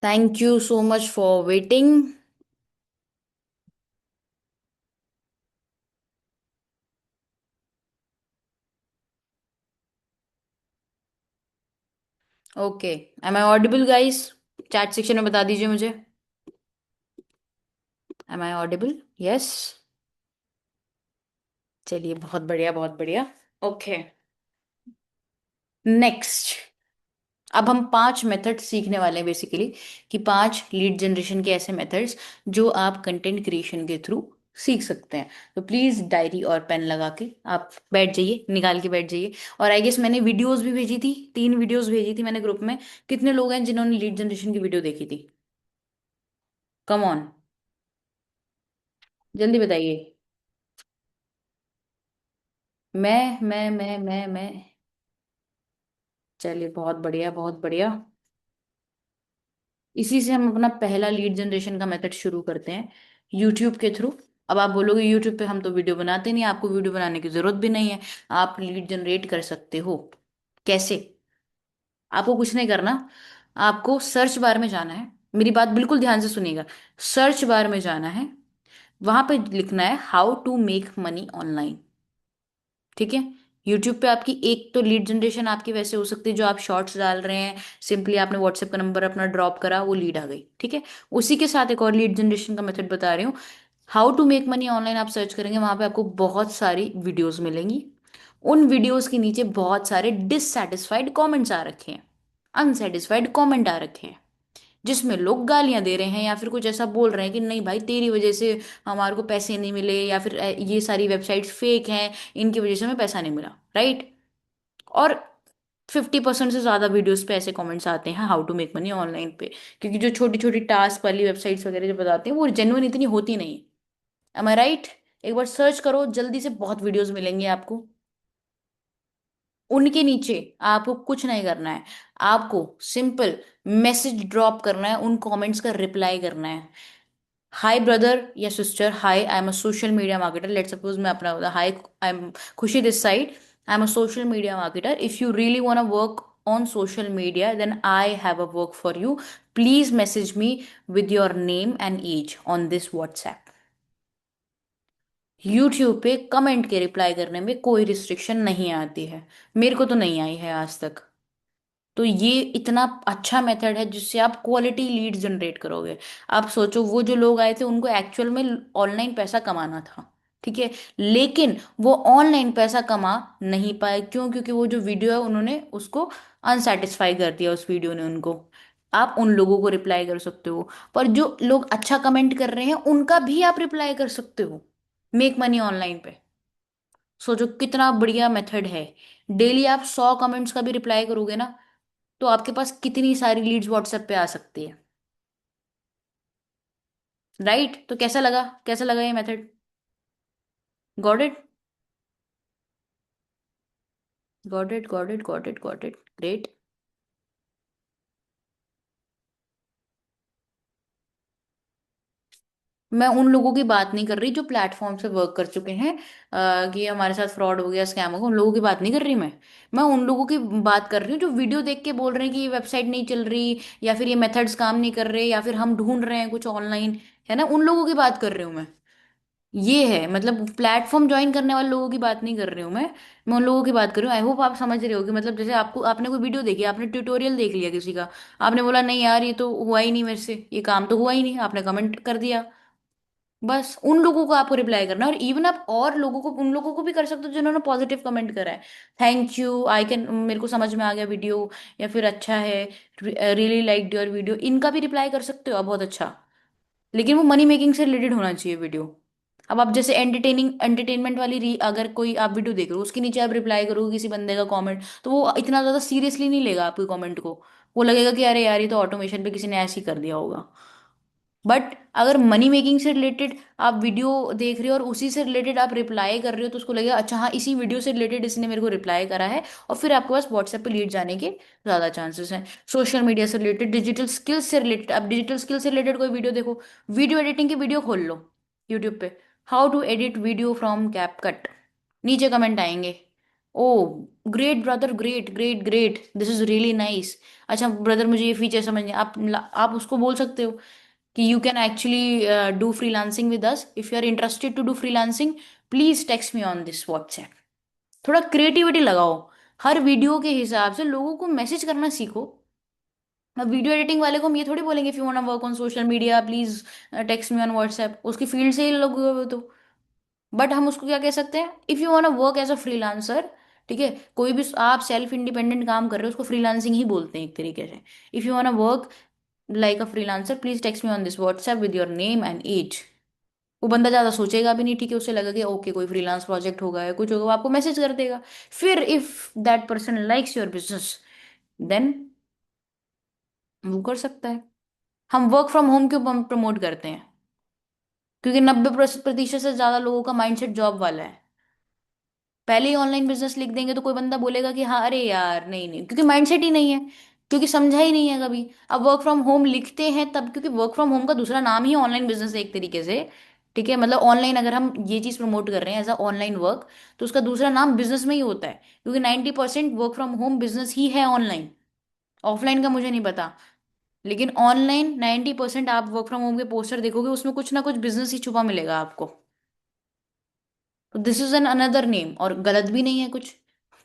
Thank you so much for waiting. Okay, am I audible guys? Chat section में बता दीजिए मुझे। Am I audible? यस। चलिए, बहुत बढ़िया बहुत बढ़िया। Okay, next. अब हम 5 मेथड सीखने वाले हैं बेसिकली, कि 5 लीड जनरेशन के ऐसे मेथड्स जो आप कंटेंट क्रिएशन के थ्रू सीख सकते हैं। तो प्लीज डायरी और पेन लगा के आप बैठ जाइए, निकाल के बैठ जाइए। और आई गेस मैंने वीडियोस भी भेजी थी, 3 वीडियोस भेजी थी मैंने ग्रुप में। कितने लोग हैं जिन्होंने लीड जनरेशन की वीडियो देखी थी? कम ऑन, जल्दी बताइए। मैं। चलिए, बहुत बढ़िया बहुत बढ़िया। इसी से हम अपना पहला लीड जनरेशन का मेथड शुरू करते हैं, यूट्यूब के थ्रू। अब आप बोलोगे यूट्यूब पे हम तो वीडियो बनाते नहीं, आपको वीडियो बनाने की जरूरत भी नहीं है। आप लीड जनरेट कर सकते हो। कैसे? आपको कुछ नहीं करना। आपको सर्च बार में जाना है, मेरी बात बिल्कुल ध्यान से सुनिएगा। सर्च बार में जाना है, वहां पे लिखना है how to make money online. ठीक है? यूट्यूब पे आपकी एक तो लीड जनरेशन आपकी वैसे हो सकती है, जो आप शॉर्ट्स डाल रहे हैं, सिंपली आपने व्हाट्सएप का नंबर अपना ड्रॉप करा, वो लीड आ गई। ठीक है? उसी के साथ एक और लीड जनरेशन का मेथड बता रही हूँ। How to make money online आप सर्च करेंगे, वहां पे आपको बहुत सारी वीडियोस मिलेंगी। उन वीडियोस के नीचे बहुत सारे डिससेटिस्फाइड कमेंट्स आ रखे हैं, अनसेटिस्फाइड कमेंट आ रखे हैं, जिसमें लोग गालियां दे रहे हैं या फिर कुछ ऐसा बोल रहे हैं कि नहीं भाई, तेरी वजह से हमारे को पैसे नहीं मिले, या फिर ये सारी वेबसाइट्स फेक हैं, इनकी वजह से हमें पैसा नहीं मिला, राइट? और 50% से ज्यादा वीडियोस पे ऐसे कमेंट्स आते हैं how to make money online पे। क्योंकि जो छोटी छोटी टास्क वाली वेबसाइट्स वगैरह जो बताते हैं वो जेन्युइन इतनी होती नहीं। एम आई राइट? एक बार सर्च करो, जल्दी से बहुत वीडियोस मिलेंगे आपको। उनके नीचे आपको कुछ नहीं करना है, आपको सिंपल मैसेज ड्रॉप करना है, उन कमेंट्स का रिप्लाई करना है। हाय ब्रदर या sister, hi, I am a social media marketer. Let suppose मैं अपना बता, हाय, आई एम खुशी this side, I am a social media marketer. If you really want to work on social media, then I have a work for you. Please message me with your name and age on this WhatsApp. YouTube पे comment के reply करने में कोई restriction नहीं आती है, मेरे को तो नहीं आई है आज तक। तो ये इतना अच्छा मेथड है जिससे आप क्वालिटी लीड जनरेट करोगे। आप सोचो, वो जो लोग आए थे उनको एक्चुअल में ऑनलाइन पैसा कमाना था, ठीक है, लेकिन वो ऑनलाइन पैसा कमा नहीं पाए। क्यों? क्योंकि वो जो वीडियो है उन्होंने उसको अनसेटिस्फाई कर दिया, उस वीडियो ने उनको। आप उन लोगों को रिप्लाई कर सकते हो, पर जो लोग अच्छा कमेंट कर रहे हैं उनका भी आप रिप्लाई कर सकते हो मेक मनी ऑनलाइन पे। सोचो कितना बढ़िया मेथड है। डेली आप 100 कमेंट्स का भी रिप्लाई करोगे ना, तो आपके पास कितनी सारी लीड्स व्हाट्सएप पे आ सकती है, राइट? तो कैसा लगा, कैसा लगा ये method? Got it? Got it got it got it got it, great. मैं उन लोगों की बात नहीं कर रही जो प्लेटफॉर्म से वर्क कर चुके हैं, कि हमारे साथ फ्रॉड हो गया, स्कैम हो गया, उन लोगों की बात नहीं कर रही मैं उन लोगों की बात कर रही हूँ जो वीडियो देख के बोल रहे हैं कि ये वेबसाइट नहीं चल रही, या फिर ये मेथड्स काम नहीं कर रहे, या फिर हम ढूंढ रहे हैं कुछ ऑनलाइन, है ना, उन लोगों की बात कर रही हूँ मैं। ये है मतलब, प्लेटफॉर्म ज्वाइन करने वाले लोगों की बात नहीं कर रही हूँ मैं उन लोगों की बात कर रही हूँ। आई होप आप समझ रहे हो कि मतलब, जैसे आपको, आपने कोई वीडियो देखी, आपने ट्यूटोरियल देख लिया किसी का, आपने बोला नहीं यार ये तो हुआ ही नहीं मेरे से, ये काम तो हुआ ही नहीं, आपने कमेंट कर दिया। बस उन लोगों को आपको रिप्लाई करना है, और इवन आप और लोगों को, उन लोगों को भी कर सकते हो जिन्होंने पॉजिटिव कमेंट करा है। थैंक यू, आई कैन, मेरे को समझ में आ गया वीडियो, या फिर अच्छा है, रियली लाइक योर वीडियो, इनका भी रिप्लाई कर सकते हो आप, बहुत अच्छा। लेकिन वो मनी मेकिंग से रिलेटेड होना चाहिए वीडियो। अब आप जैसे एंटरटेनमेंट वाली अगर कोई आप वीडियो देख रहे हो, उसके नीचे आप रिप्लाई करोगे किसी बंदे का कमेंट, तो वो इतना ज्यादा सीरियसली नहीं लेगा आपके कमेंट को। वो लगेगा कि अरे यार, ये तो ऑटोमेशन पे किसी ने ऐसे ही कर दिया होगा। बट अगर मनी मेकिंग से रिलेटेड आप वीडियो देख रहे हो और उसी से रिलेटेड आप रिप्लाई कर रहे हो, तो उसको लगेगा अच्छा हाँ, इसी वीडियो से रिलेटेड इसने मेरे को रिप्लाई करा है, और फिर आपके पास व्हाट्सएप पे लीड जाने के ज्यादा चांसेस हैं। सोशल मीडिया से रिलेटेड, डिजिटल स्किल्स से रिलेटेड, आप डिजिटल स्किल से रिलेटेड कोई वीडियो देखो, वीडियो एडिटिंग की वीडियो खोल लो यूट्यूब पे, how to edit video from CapCut, नीचे कमेंट आएंगे, oh great brother, great great great, this is really nice. अच्छा ब्रदर, मुझे ये फीचर समझ नहीं, आप उसको बोल सकते हो कि you can actually do freelancing with us, if you are interested to do freelancing, please text me on this WhatsApp. थोड़ा क्रिएटिविटी लगाओ, हर वीडियो के हिसाब से लोगों को मैसेज करना सीखो। अब वीडियो एडिटिंग वाले को हम ये थोड़ी बोलेंगे if you want to work on social media please text me on WhatsApp, उसकी फील्ड से ही लोग हुए हो तो। बट हम उसको क्या कह सकते हैं, if you want to work as a freelancer, ठीक है, कोई भी आप सेल्फ इंडिपेंडेंट काम कर रहे हो उसको फ्रीलांसिंग ही बोलते हैं एक तरीके से। If you want to work like a freelancer please text me on this WhatsApp with your name and age. वो बंदा ज्यादा सोचेगा भी नहीं, ठीक है, उसे लगेगा कि ओके कोई फ्रीलांस प्रोजेक्ट होगा या कुछ होगा, वो आपको मैसेज कर देगा। फिर if that person likes your business, then वो कर सकता है। हम वर्क फ्रॉम होम क्यों प्रमोट करते हैं? क्योंकि 90% से ज्यादा लोगों का माइंडसेट जॉब वाला है। पहले ही ऑनलाइन बिजनेस लिख देंगे तो कोई बंदा बोलेगा कि हाँ अरे यार नहीं नहीं, क्योंकि माइंडसेट ही नहीं है, क्योंकि समझा ही नहीं है कभी। अब वर्क फ्रॉम होम लिखते हैं तब क्योंकि वर्क फ्रॉम होम का दूसरा नाम ही ऑनलाइन बिजनेस है एक तरीके से। ठीक है, मतलब ऑनलाइन अगर हम ये चीज प्रमोट कर रहे हैं एज अ ऑनलाइन वर्क, तो उसका दूसरा नाम बिजनेस में ही होता है, क्योंकि 90% वर्क फ्रॉम होम बिजनेस ही है ऑनलाइन। ऑफलाइन का मुझे नहीं पता, लेकिन ऑनलाइन 90% आप वर्क फ्रॉम होम के पोस्टर देखोगे उसमें कुछ ना कुछ बिजनेस ही छुपा मिलेगा आपको। तो this is an another name, और गलत भी नहीं है कुछ,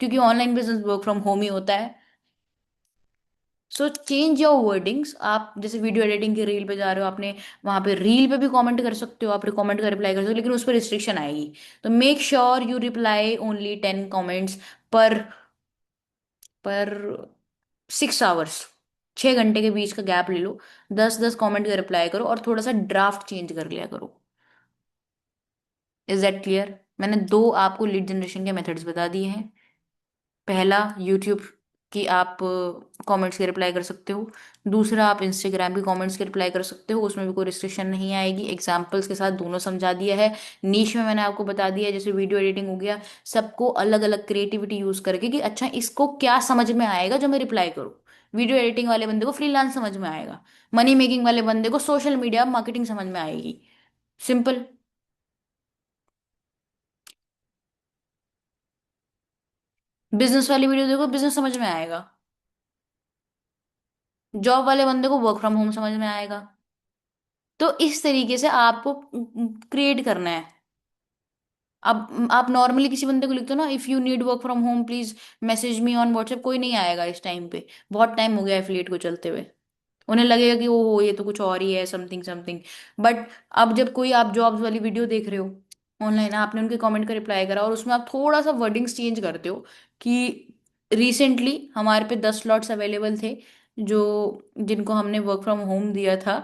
क्योंकि online business work from home ही होता है। So change your wordings. आप जैसे वीडियो एडिटिंग की रील पे जा रहे हो, आपने वहां पे रील पे भी कमेंट कर सकते हो, आप कमेंट का रिप्लाई कर सकते हो, लेकिन उस पर रिस्ट्रिक्शन आएगी। तो make sure you reply only 10 comments पर पर 6 आवर्स। 6 घंटे के बीच का गैप ले लो, 10-10 कमेंट का रिप्लाई करो और थोड़ा सा ड्राफ्ट चेंज कर लिया करो। Is that clear? मैंने दो आपको लीड जनरेशन के मेथड्स बता दिए हैं। पहला यूट्यूब की आप कमेंट्स के रिप्लाई कर सकते हो, दूसरा आप इंस्टाग्राम की कमेंट्स के रिप्लाई कर सकते हो, उसमें भी कोई रिस्ट्रिक्शन नहीं आएगी। एग्जाम्पल्स के साथ दोनों समझा दिया है। नीश में मैंने आपको बता दिया है, जैसे वीडियो एडिटिंग हो गया, सबको अलग अलग क्रिएटिविटी यूज करके कि अच्छा इसको क्या समझ में आएगा जो मैं रिप्लाई करूँ। वीडियो एडिटिंग वाले बंदे को फ्रीलांस समझ में आएगा, मनी मेकिंग वाले बंदे को सोशल मीडिया मार्केटिंग समझ में आएगी। सिंपल। बिजनेस वाली वीडियो देखो, बिजनेस समझ में आएगा। जॉब वाले बंदे को वर्क फ्रॉम होम समझ में आएगा। तो इस तरीके से आपको क्रिएट करना है। अब आप नॉर्मली किसी बंदे को लिखते हो ना, if you need work from home please message me on WhatsApp, कोई नहीं आएगा इस टाइम पे। बहुत टाइम हो गया एफिलिएट को चलते हुए। उन्हें लगेगा कि ओ ये तो कुछ और ही है, समथिंग समथिंग। बट अब जब कोई आप जॉब्स वाली वीडियो देख रहे हो ऑनलाइन, आपने उनके कमेंट का रिप्लाई करा और उसमें आप थोड़ा सा वर्डिंग्स चेंज करते हो कि रिसेंटली हमारे पे 10 स्लॉट्स अवेलेबल थे जो जिनको हमने वर्क फ्रॉम होम दिया था,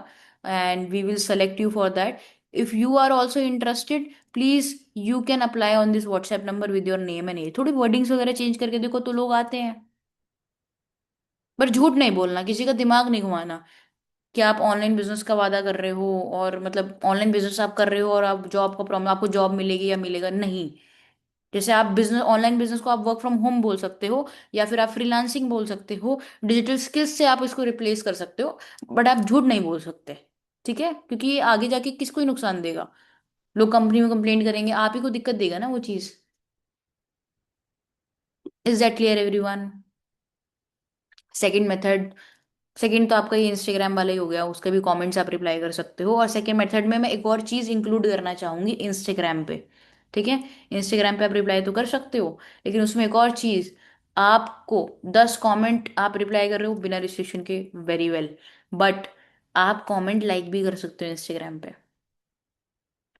and we will select you for that. If you are also interested please you can apply on this WhatsApp number with your name and age. थोड़ी wordings वगैरह change करके देखो तो लोग आते हैं। पर झूठ नहीं बोलना, किसी का दिमाग नहीं घुमाना कि आप ऑनलाइन बिजनेस का वादा कर रहे हो, और मतलब ऑनलाइन बिजनेस आप कर रहे हो और आप जॉब का प्रॉब्लम, आपको जॉब मिलेगी या मिलेगा नहीं। जैसे आप बिजनेस, ऑनलाइन बिजनेस को आप वर्क फ्रॉम होम बोल सकते हो, या फिर आप फ्रीलांसिंग बोल सकते हो, डिजिटल स्किल्स से आप इसको रिप्लेस कर सकते हो, बट आप झूठ नहीं बोल सकते। ठीक है, क्योंकि ये आगे जाके किसको ही नुकसान देगा। लोग कंपनी में कंप्लेंट करेंगे, आप ही को दिक्कत देगा ना वो चीज। Is that clear everyone? Second method, second तो आपका ये इंस्टाग्राम वाला ही हो गया, उसके भी कमेंट्स आप रिप्लाई कर सकते हो। और सेकंड मेथड में मैं एक और चीज इंक्लूड करना चाहूंगी इंस्टाग्राम पे। ठीक है, इंस्टाग्राम पे आप रिप्लाई तो कर सकते हो, लेकिन उसमें एक और चीज, आपको 10 कमेंट आप रिप्लाई कर रहे हो बिना रिस्ट्रिक्शन के, वेरी वेल, बट आप कमेंट लाइक भी कर सकते हो इंस्टाग्राम पे।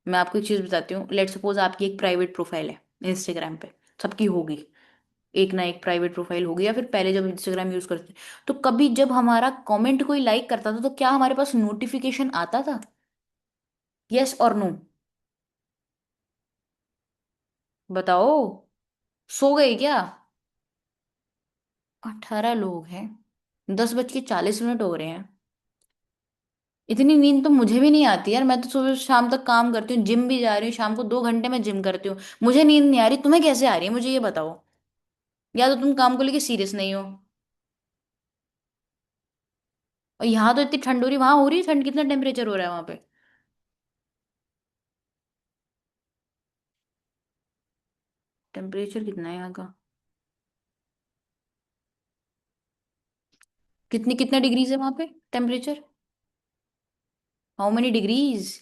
मैं आपको एक चीज बताती हूँ, लेट सपोज आपकी एक प्राइवेट प्रोफाइल है इंस्टाग्राम पे, सबकी होगी, एक ना एक प्राइवेट प्रोफाइल होगी, या फिर पहले जब इंस्टाग्राम यूज करते थे, तो कभी जब हमारा कमेंट कोई लाइक करता था तो क्या हमारे पास नोटिफिकेशन आता था? यस और नो? बताओ। सो गए क्या? 18 लोग हैं, 10:40 हो रहे हैं। इतनी नींद तो मुझे भी नहीं आती यार, मैं तो सुबह से शाम तक काम करती हूँ, जिम भी जा रही हूँ, शाम को 2 घंटे में जिम करती हूँ। मुझे नींद नहीं आ रही, तुम्हें कैसे आ रही है मुझे ये बताओ। या तो तुम काम को लेके सीरियस नहीं हो। और यहाँ तो इतनी ठंड हो रही, वहां हो रही है ठंड? कितना टेम्परेचर हो रहा है वहां पे? टेम्परेचर कितना है यहाँ का? कितनी कितना डिग्रीज है वहां पे temperature? How many degrees?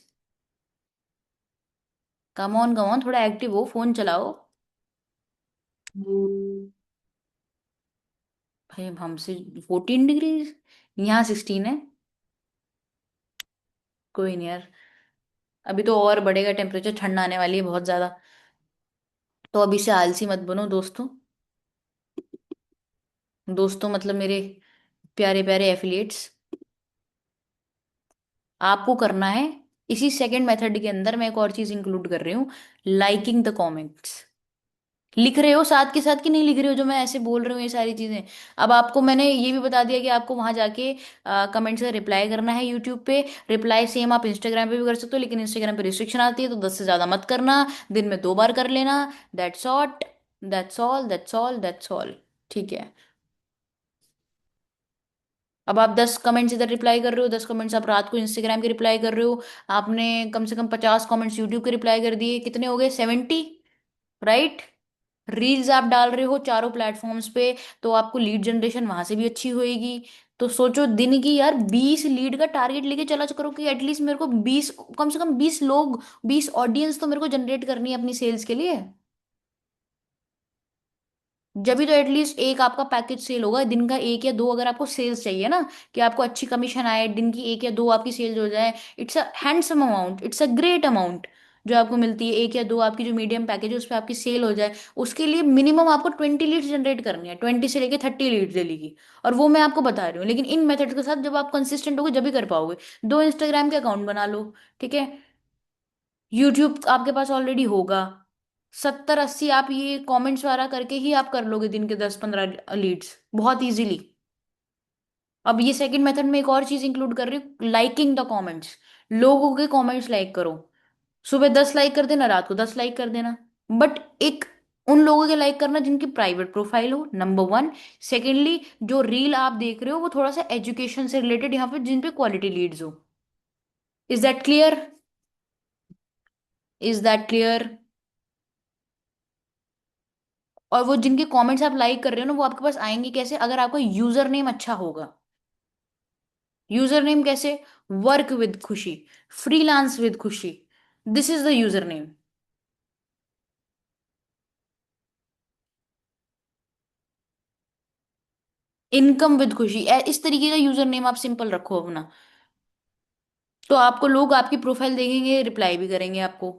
Come on थोड़ा एक्टिव हो, फोन चलाओ। भाई हमसे 14 डिग्रीज, यहाँ 16 है। कोई नहीं यार, अभी तो और बढ़ेगा टेम्परेचर, ठंड आने वाली है बहुत ज्यादा। तो अभी से आलसी मत बनो दोस्तों। दोस्तों मतलब मेरे प्यारे प्यारे एफिलिएट्स, आपको करना है इसी सेकंड मेथड के अंदर, मैं एक और चीज इंक्लूड कर रही हूँ, लाइकिंग द कमेंट्स। लिख रहे हो साथ के साथ कि नहीं लिख रहे हो जो मैं ऐसे बोल रही हूँ ये सारी चीजें? अब आपको मैंने ये भी बता दिया कि आपको वहां जाके कमेंट्स का रिप्लाई करना है यूट्यूब पे। रिप्लाई सेम आप इंस्टाग्राम पे भी कर सकते हो, लेकिन इंस्टाग्राम पे रिस्ट्रिक्शन आती है, तो 10 से ज्यादा मत करना, दिन में 2 बार कर लेना। That's ought, that's all, that's all, that's all. ठीक है। अब आप 10 कमेंट्स इधर रिप्लाई कर रहे हो, 10 कमेंट्स आप रात को इंस्टाग्राम के रिप्लाई कर रहे हो, आपने कम से कम 50 कमेंट्स यूट्यूब के रिप्लाई कर दिए, कितने हो गए? 70, राइट? रील्स आप डाल रहे हो चारों प्लेटफॉर्म्स पे, तो आपको लीड जनरेशन वहां से भी अच्छी होएगी। तो सोचो दिन की यार 20 लीड का टारगेट लेके चला करो, कि एटलीस्ट मेरे को 20, कम से कम 20 लोग, 20 ऑडियंस तो मेरे को जनरेट करनी है अपनी सेल्स के लिए। जब भी तो एटलीस्ट एक आपका पैकेज सेल होगा, दिन का एक या दो, अगर आपको सेल्स चाहिए ना, कि आपको अच्छी कमीशन आए, दिन की एक या दो आपकी सेल्स हो जाए, it's a handsome amount, it's a great amount जो आपको मिलती है। एक या दो आपकी जो मीडियम पैकेज है उस पर आपकी सेल हो जाए, उसके लिए मिनिमम आपको 20 लीड्स जनरेट करनी है, 20 से लेके 30 लीड्स डेली की। और वो मैं आपको बता रही हूँ, लेकिन इन मेथड के साथ जब आप कंसिस्टेंट होगे जब भी कर पाओगे। 2 इंस्टाग्राम के अकाउंट बना लो, ठीक है। यूट्यूब आपके पास ऑलरेडी होगा। 70-80 आप ये कमेंट्स वाला करके ही आप कर लोगे दिन के 10-15 लीड्स बहुत इजीली। अब ये सेकंड मेथड में एक और चीज इंक्लूड कर रही हूँ, लाइकिंग द कमेंट्स। लोगों के कमेंट्स लाइक करो। सुबह 10 लाइक कर देना, रात को 10 लाइक कर देना। बट एक उन लोगों के लाइक करना जिनकी प्राइवेट प्रोफाइल हो, नंबर वन। सेकेंडली, जो रील आप देख रहे हो वो थोड़ा सा एजुकेशन से रिलेटेड, यहाँ पे जिन पे क्वालिटी लीड्स हो। Is that clear? Is that clear? और वो जिनके कमेंट्स आप लाइक कर रहे हो ना, वो आपके पास आएंगे कैसे? अगर आपका यूजर नेम अच्छा होगा। यूजर नेम कैसे? वर्क विद खुशी, फ्रीलांस विद खुशी, this is the user name. Income with खुशी, इस तरीके का यूजर नेम आप सिंपल रखो अपना। तो आपको लोग आपकी प्रोफाइल देखेंगे, रिप्लाई भी करेंगे आपको।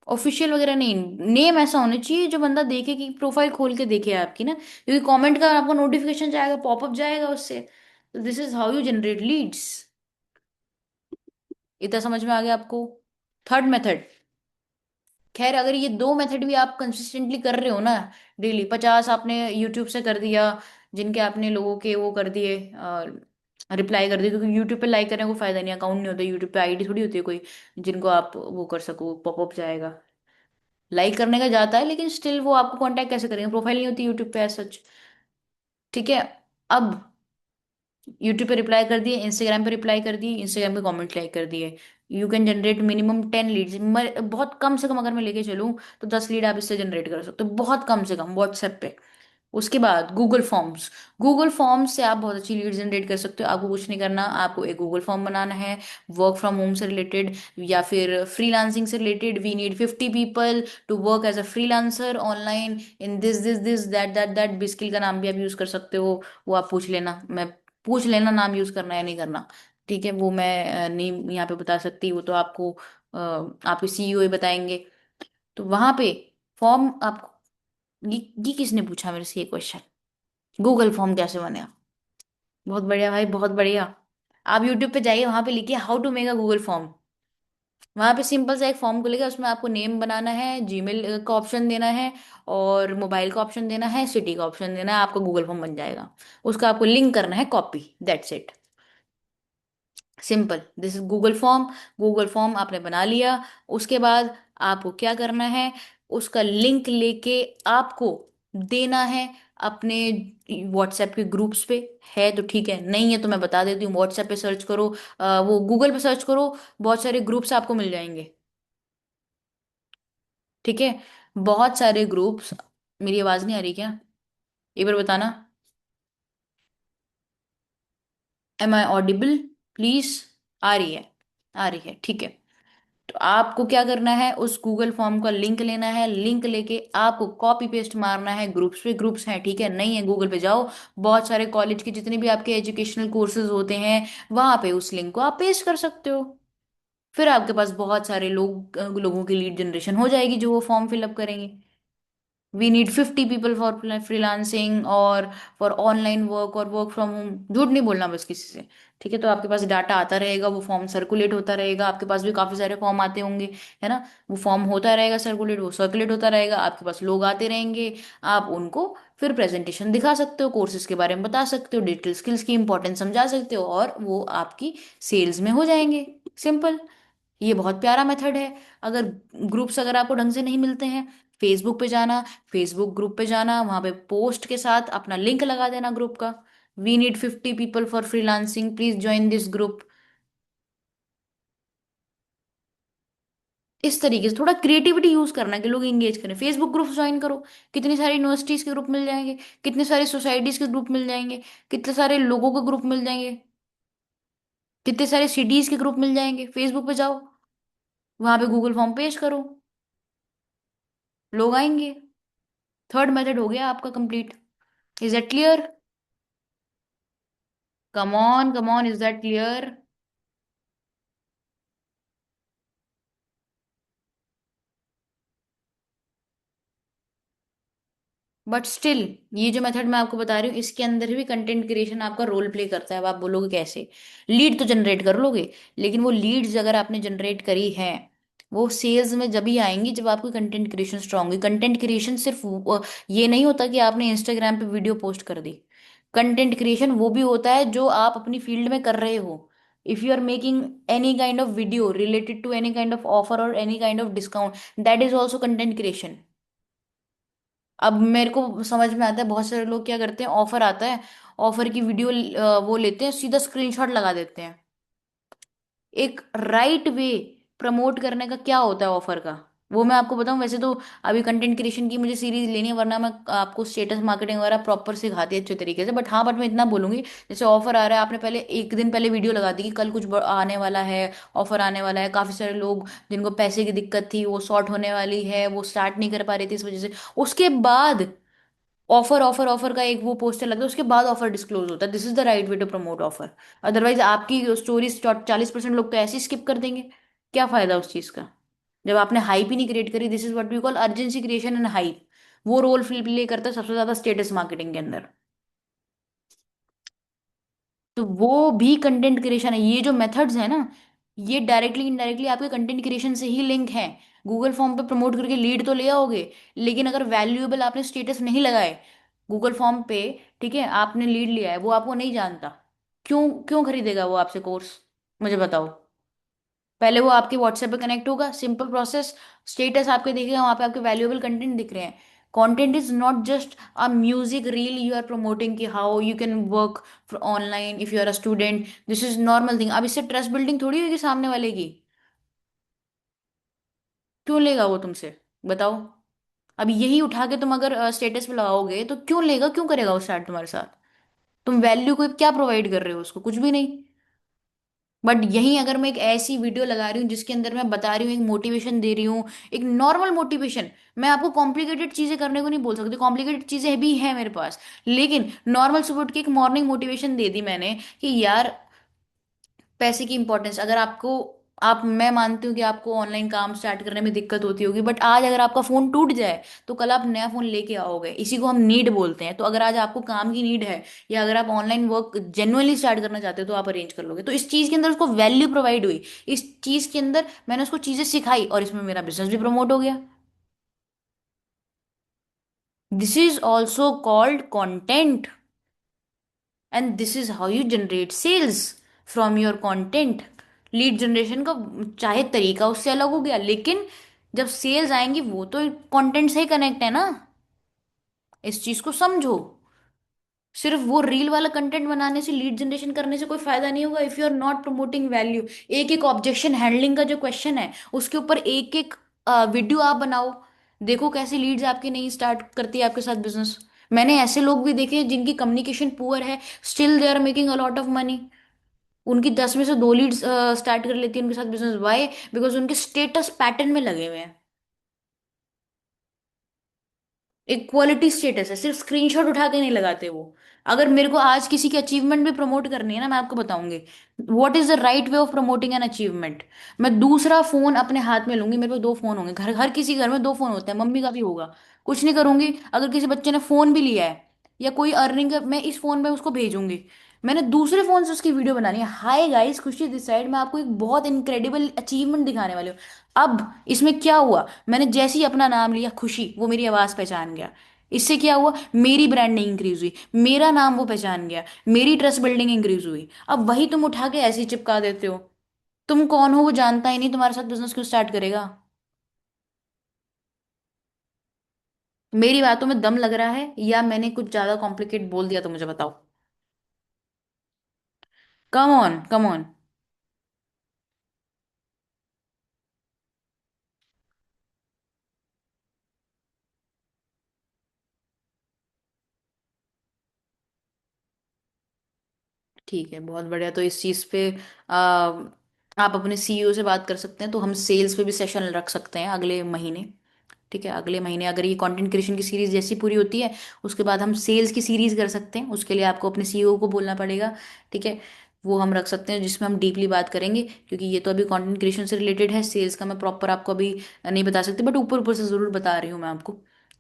ऑफिशियल वगैरह नहीं, नेम ऐसा होना चाहिए जो बंदा देखे, कि प्रोफाइल खोल के देखे आपकी ना, क्योंकि कमेंट का आपको नोटिफिकेशन जाएगा, पॉपअप जाएगा उससे। तो this is how you generate Leeds. इतना समझ में आ गया आपको? Third method. खैर अगर ये दो मेथड भी आप कंसिस्टेंटली कर रहे हो ना, डेली 50 आपने यूट्यूब से कर दिया, जिनके आपने लोगों के वो कर दिए, रिप्लाई कर दिए, क्योंकि यूट्यूब पे लाइक करने को फायदा नहीं, अकाउंट नहीं होता यूट्यूब पे, आईडी थोड़ी होती है कोई जिनको आप वो कर सको, पॉपअप जाएगा। लाइक करने का जाता है, लेकिन स्टिल वो आपको कांटेक्ट कैसे करेंगे, प्रोफाइल नहीं होती यूट्यूब पे सच। ठीक है। अब यूट्यूब पे रिप्लाई कर दिए, इंस्टाग्राम पे रिप्लाई कर दिए, इंस्टाग्राम पे कमेंट लाइक कर दिए, you can generate minimum 10 leads. बहुत कम से कम अगर मैं लेके चलूँ तो 10 लीड आप इससे जनरेट कर सकते हो, बहुत कम से कम व्हाट्सएप पे। उसके बाद गूगल फॉर्म्स। गूगल फॉर्म्स से आप बहुत अच्छी लीड जनरेट कर सकते हो। आपको कुछ नहीं करना, आपको एक गूगल फॉर्म बनाना है, वर्क फ्रॉम होम से रिलेटेड या फिर फ्रीलांसिंग से related. We need 50 people to work as a freelancer online in this that that that बिस्किल का नाम भी आप यूज कर सकते हो, वो आप पूछ लेना, मैं पूछ लेना नाम यूज करना है नहीं करना। ठीक है, वो मैं नहीं यहाँ पे बता सकती, वो तो आपको आपके सीईओ ही बताएंगे। तो वहां पे फॉर्म आप, ये किसने पूछा मेरे से ये क्वेश्चन? गूगल फॉर्म कैसे बने? बहुत बढ़िया भाई, बहुत बढ़िया। आप यूट्यूब पे जाइए, वहां पे लिखिए how to make a Google form. वहां पे सिंपल सा एक फॉर्म खुलेगा, उसमें आपको नेम बनाना है, जीमेल का ऑप्शन देना है, और मोबाइल का ऑप्शन देना है, सिटी का ऑप्शन देना है, आपका गूगल फॉर्म बन जाएगा। उसका आपको लिंक करना है copy, that's it. Simple, this is Google form. Google form आपने बना लिया। उसके बाद आपको क्या करना है, उसका लिंक लेके आपको देना है अपने व्हाट्सएप के ग्रुप्स पे। है तो ठीक है, नहीं है तो मैं बता देती हूँ, व्हाट्सएप पे सर्च करो, वो गूगल पे सर्च करो, बहुत सारे ग्रुप्स आपको मिल जाएंगे। ठीक है, बहुत सारे ग्रुप्स। मेरी आवाज नहीं आ रही क्या? एक बार बताना। Am I audible? प्लीज। आ रही है। आ रही है, ठीक है। तो आपको क्या करना है, उस गूगल फॉर्म का लिंक लेना है, लिंक लेके आपको कॉपी पेस्ट मारना है ग्रुप्स पे। ग्रुप्स हैं, ठीक है, नहीं है गूगल पे जाओ, बहुत सारे कॉलेज के जितने भी आपके एजुकेशनल कोर्सेज होते हैं वहां पे उस लिंक को आप पेस्ट कर सकते हो। फिर आपके पास बहुत सारे लोगों की लीड जनरेशन हो जाएगी जो वो फॉर्म फिलअप करेंगे। We need 50 people for freelancing और फॉर ऑनलाइन वर्क और वर्क फ्रॉम होम। झूठ नहीं बोलना बस किसी से। ठीक है, तो आपके पास डाटा आता रहेगा, वो फॉर्म सर्कुलेट होता रहेगा, आपके पास भी काफी सारे फॉर्म आते होंगे, है ना। वो फॉर्म होता रहेगा सर्कुलेट, वो सर्कुलेट होता रहेगा, आपके पास लोग आते रहेंगे। आप उनको फिर प्रेजेंटेशन दिखा सकते हो, कोर्सेज के बारे में बता सकते हो, डिजिटल स्किल्स की इंपॉर्टेंस समझा सकते हो, और वो आपकी सेल्स में हो जाएंगे। सिंपल। ये बहुत प्यारा मेथड है। अगर ग्रुप्स अगर आपको ढंग से नहीं मिलते हैं, फेसबुक पे जाना, फेसबुक ग्रुप पे जाना, वहां पे पोस्ट के साथ अपना लिंक लगा देना ग्रुप का। We need 50 people for freelancing, please join this group. इस तरीके से थोड़ा क्रिएटिविटी यूज करना कि लोग एंगेज करें। फेसबुक ग्रुप ज्वाइन करो, कितनी सारी यूनिवर्सिटीज के ग्रुप मिल जाएंगे, कितने सारे सोसाइटीज के ग्रुप मिल जाएंगे, कितने सारे लोगों के ग्रुप मिल जाएंगे, कितने सारे सिटीज के ग्रुप मिल जाएंगे। फेसबुक पे जाओ, वहां पे गूगल फॉर्म पेश करो, लोग आएंगे। थर्ड मेथड हो गया आपका complete. Is that clear? Come on, is that clear? But still, ये जो मेथड मैं आपको बता रही हूँ इसके अंदर भी कंटेंट क्रिएशन आपका रोल प्ले करता है। अब आप बोलोगे कैसे? लीड तो जनरेट कर लोगे, लेकिन वो लीड्स अगर आपने जनरेट करी है, वो सेल्स में जब ही आएंगी जब आपकी कंटेंट क्रिएशन स्ट्रांग हुई। कंटेंट क्रिएशन सिर्फ ये नहीं होता कि आपने इंस्टाग्राम पे वीडियो पोस्ट कर दी। कंटेंट क्रिएशन वो भी होता है जो आप अपनी फील्ड में कर रहे हो। If you are making any kind of video related to any kind of offer और any kind of discount, that is also content creation. अब मेरे को समझ में आता है बहुत सारे लोग क्या करते हैं, ऑफर आता है, ऑफर की वीडियो वो लेते हैं, सीधा स्क्रीनशॉट लगा देते हैं। एक राइट वे प्रमोट करने का क्या होता है ऑफर का, वो मैं आपको बताऊं। वैसे तो अभी कंटेंट क्रिएशन की मुझे सीरीज लेनी है, वरना मैं आपको स्टेटस मार्केटिंग वगैरह प्रॉपर सिखाती है अच्छे तरीके से। बट हाँ, बट मैं इतना बोलूंगी, जैसे ऑफर आ रहा है, आपने पहले एक दिन पहले वीडियो लगा दी कि कल कुछ आने वाला है, ऑफर आने वाला है। काफी सारे लोग जिनको पैसे की दिक्कत थी, वो शॉर्ट होने वाली है, वो स्टार्ट नहीं कर पा रहे थे इस वजह से। उसके बाद ऑफर ऑफर ऑफर का एक वो पोस्टर लगता है, उसके बाद ऑफर डिस्क्लोज होता है। This is the right way to promote offer. Otherwise आपकी स्टोरीज 40% लोग तो ऐसे ही स्किप कर देंगे। क्या फायदा उस चीज का, जब आपने हाइप ही नहीं क्रिएट करी। This is what we call urgency creation and hype. वो रोल प्ले करता है सबसे ज्यादा स्टेटस मार्केटिंग के अंदर। तो वो भी कंटेंट क्रिएशन है। ये जो मेथड्स है ना, ये डायरेक्टली इनडायरेक्टली आपके कंटेंट क्रिएशन से ही लिंक है। गूगल फॉर्म पे प्रमोट करके लीड तो ले आओगे, लेकिन अगर वैल्यूएबल आपने स्टेटस नहीं लगाए गूगल फॉर्म पे, ठीक है, आपने लीड लिया है, वो आपको नहीं जानता, क्यों क्यों खरीदेगा वो आपसे कोर्स? मुझे बताओ। पहले वो आपके व्हाट्सएप पे कनेक्ट होगा, सिंपल प्रोसेस। स्टेटस आपके दिखेगा, वहां पे आपके वैल्यूएबल कंटेंट दिख रहे हैं। Content is not just a music reel you are promoting कि how you can work online if you are a student. This is normal thing. अब इससे ट्रस्ट बिल्डिंग थोड़ी होगी सामने वाले की। क्यों लेगा वो तुमसे? बताओ। अब यही उठा के तुम अगर स्टेटस पे लगाओगे तो क्यों लेगा, क्यों करेगा वो स्टार्ट तुम्हारे साथ? तुम वैल्यू को क्या प्रोवाइड कर रहे हो उसको? कुछ भी नहीं। बट यही अगर मैं एक ऐसी वीडियो लगा रही हूँ जिसके अंदर मैं बता रही हूँ, एक मोटिवेशन दे रही हूँ, एक नॉर्मल मोटिवेशन। मैं आपको कॉम्प्लिकेटेड चीजें करने को नहीं बोल सकती, कॉम्प्लिकेटेड चीजें भी हैं मेरे पास। लेकिन नॉर्मल सुबह उठ के एक मॉर्निंग मोटिवेशन दे दी मैंने कि यार, पैसे की इंपॉर्टेंस अगर आपको, आप मैं मानती हूँ कि आपको ऑनलाइन काम स्टार्ट करने में दिक्कत होती होगी, बट आज अगर आपका फोन टूट जाए तो कल आप नया फोन लेके आओगे। इसी को हम नीड बोलते हैं। तो अगर आज आपको काम की नीड है, या अगर आप ऑनलाइन वर्क जेन्युइनली स्टार्ट करना चाहते हो, तो आप अरेंज कर लोगे। तो इस चीज के अंदर उसको वैल्यू प्रोवाइड हुई, इस चीज के अंदर मैंने उसको चीजें सिखाई, और इसमें मेरा बिजनेस भी प्रमोट हो गया। This is also called content, and this is how you generate sales from your content. Lead generation का चाहे तरीका उससे अलग हो गया, लेकिन जब सेल्स आएंगी वो तो कंटेंट से ही कनेक्ट है ना। इस चीज को समझो। सिर्फ वो रील वाला कंटेंट बनाने से, लीड जनरेशन करने से कोई फायदा नहीं होगा if you are not promoting value. एक एक ऑब्जेक्शन हैंडलिंग का जो क्वेश्चन है, उसके ऊपर एक एक वीडियो आप बनाओ। देखो कैसे लीड्स आपकी नहीं स्टार्ट करती है आपके साथ बिजनेस। मैंने ऐसे लोग भी देखे हैं जिनकी कम्युनिकेशन पुअर है, still they are making a lot of money. उनकी 10 में से 2 लीड्स स्टार्ट कर लेती है उनके साथ बिजनेस। वाई? बिकॉज उनके स्टेटस पैटर्न में लगे हुए हैं। एक क्वालिटी स्टेटस है, सिर्फ स्क्रीनशॉट उठा के नहीं लगाते वो। अगर मेरे को आज किसी की अचीवमेंट भी प्रमोट करनी है ना, मैं आपको बताऊंगी what is the right way of promoting an achievement. मैं दूसरा फोन अपने हाथ में लूंगी, मेरे पास 2 फोन होंगे, घर हर किसी घर में 2 फोन होते हैं, मम्मी का भी होगा। कुछ नहीं करूंगी, अगर किसी बच्चे ने फोन भी लिया है या कोई अर्निंग, मैं इस फोन में उसको भेजूंगी। मैंने दूसरे फोन से उसकी वीडियो बनानी है, हाय गाइस खुशी दिस साइड, मैं आपको एक बहुत इनक्रेडिबल अचीवमेंट दिखाने वाली हूँ। अब इसमें क्या हुआ, मैंने जैसे ही अपना नाम लिया खुशी, वो मेरी आवाज पहचान गया। इससे क्या हुआ, मेरी ब्रांडिंग इंक्रीज हुई, मेरा नाम वो पहचान गया, मेरी ट्रस्ट बिल्डिंग इंक्रीज हुई। अब वही तुम उठा के ऐसे ही चिपका देते हो। तुम कौन हो वो जानता ही नहीं, तुम्हारे साथ बिजनेस क्यों स्टार्ट करेगा। मेरी बातों में दम लग रहा है या मैंने कुछ ज्यादा कॉम्प्लिकेट बोल दिया तो मुझे बताओ। Come on come on. ठीक है, बहुत बढ़िया। तो इस चीज पे आप अपने सीईओ से बात कर सकते हैं, तो हम सेल्स पे भी सेशन रख सकते हैं अगले महीने। ठीक है, अगले महीने अगर ये कंटेंट क्रिएशन की सीरीज जैसी पूरी होती है, उसके बाद हम सेल्स की सीरीज कर सकते हैं। उसके लिए आपको अपने सीईओ को बोलना पड़ेगा। ठीक है, वो हम रख सकते हैं जिसमें हम डीपली बात करेंगे, क्योंकि ये तो अभी कंटेंट क्रिएशन से रिलेटेड है। सेल्स का मैं प्रॉपर आपको अभी नहीं बता सकती, बट ऊपर ऊपर से जरूर बता रही हूँ मैं आपको।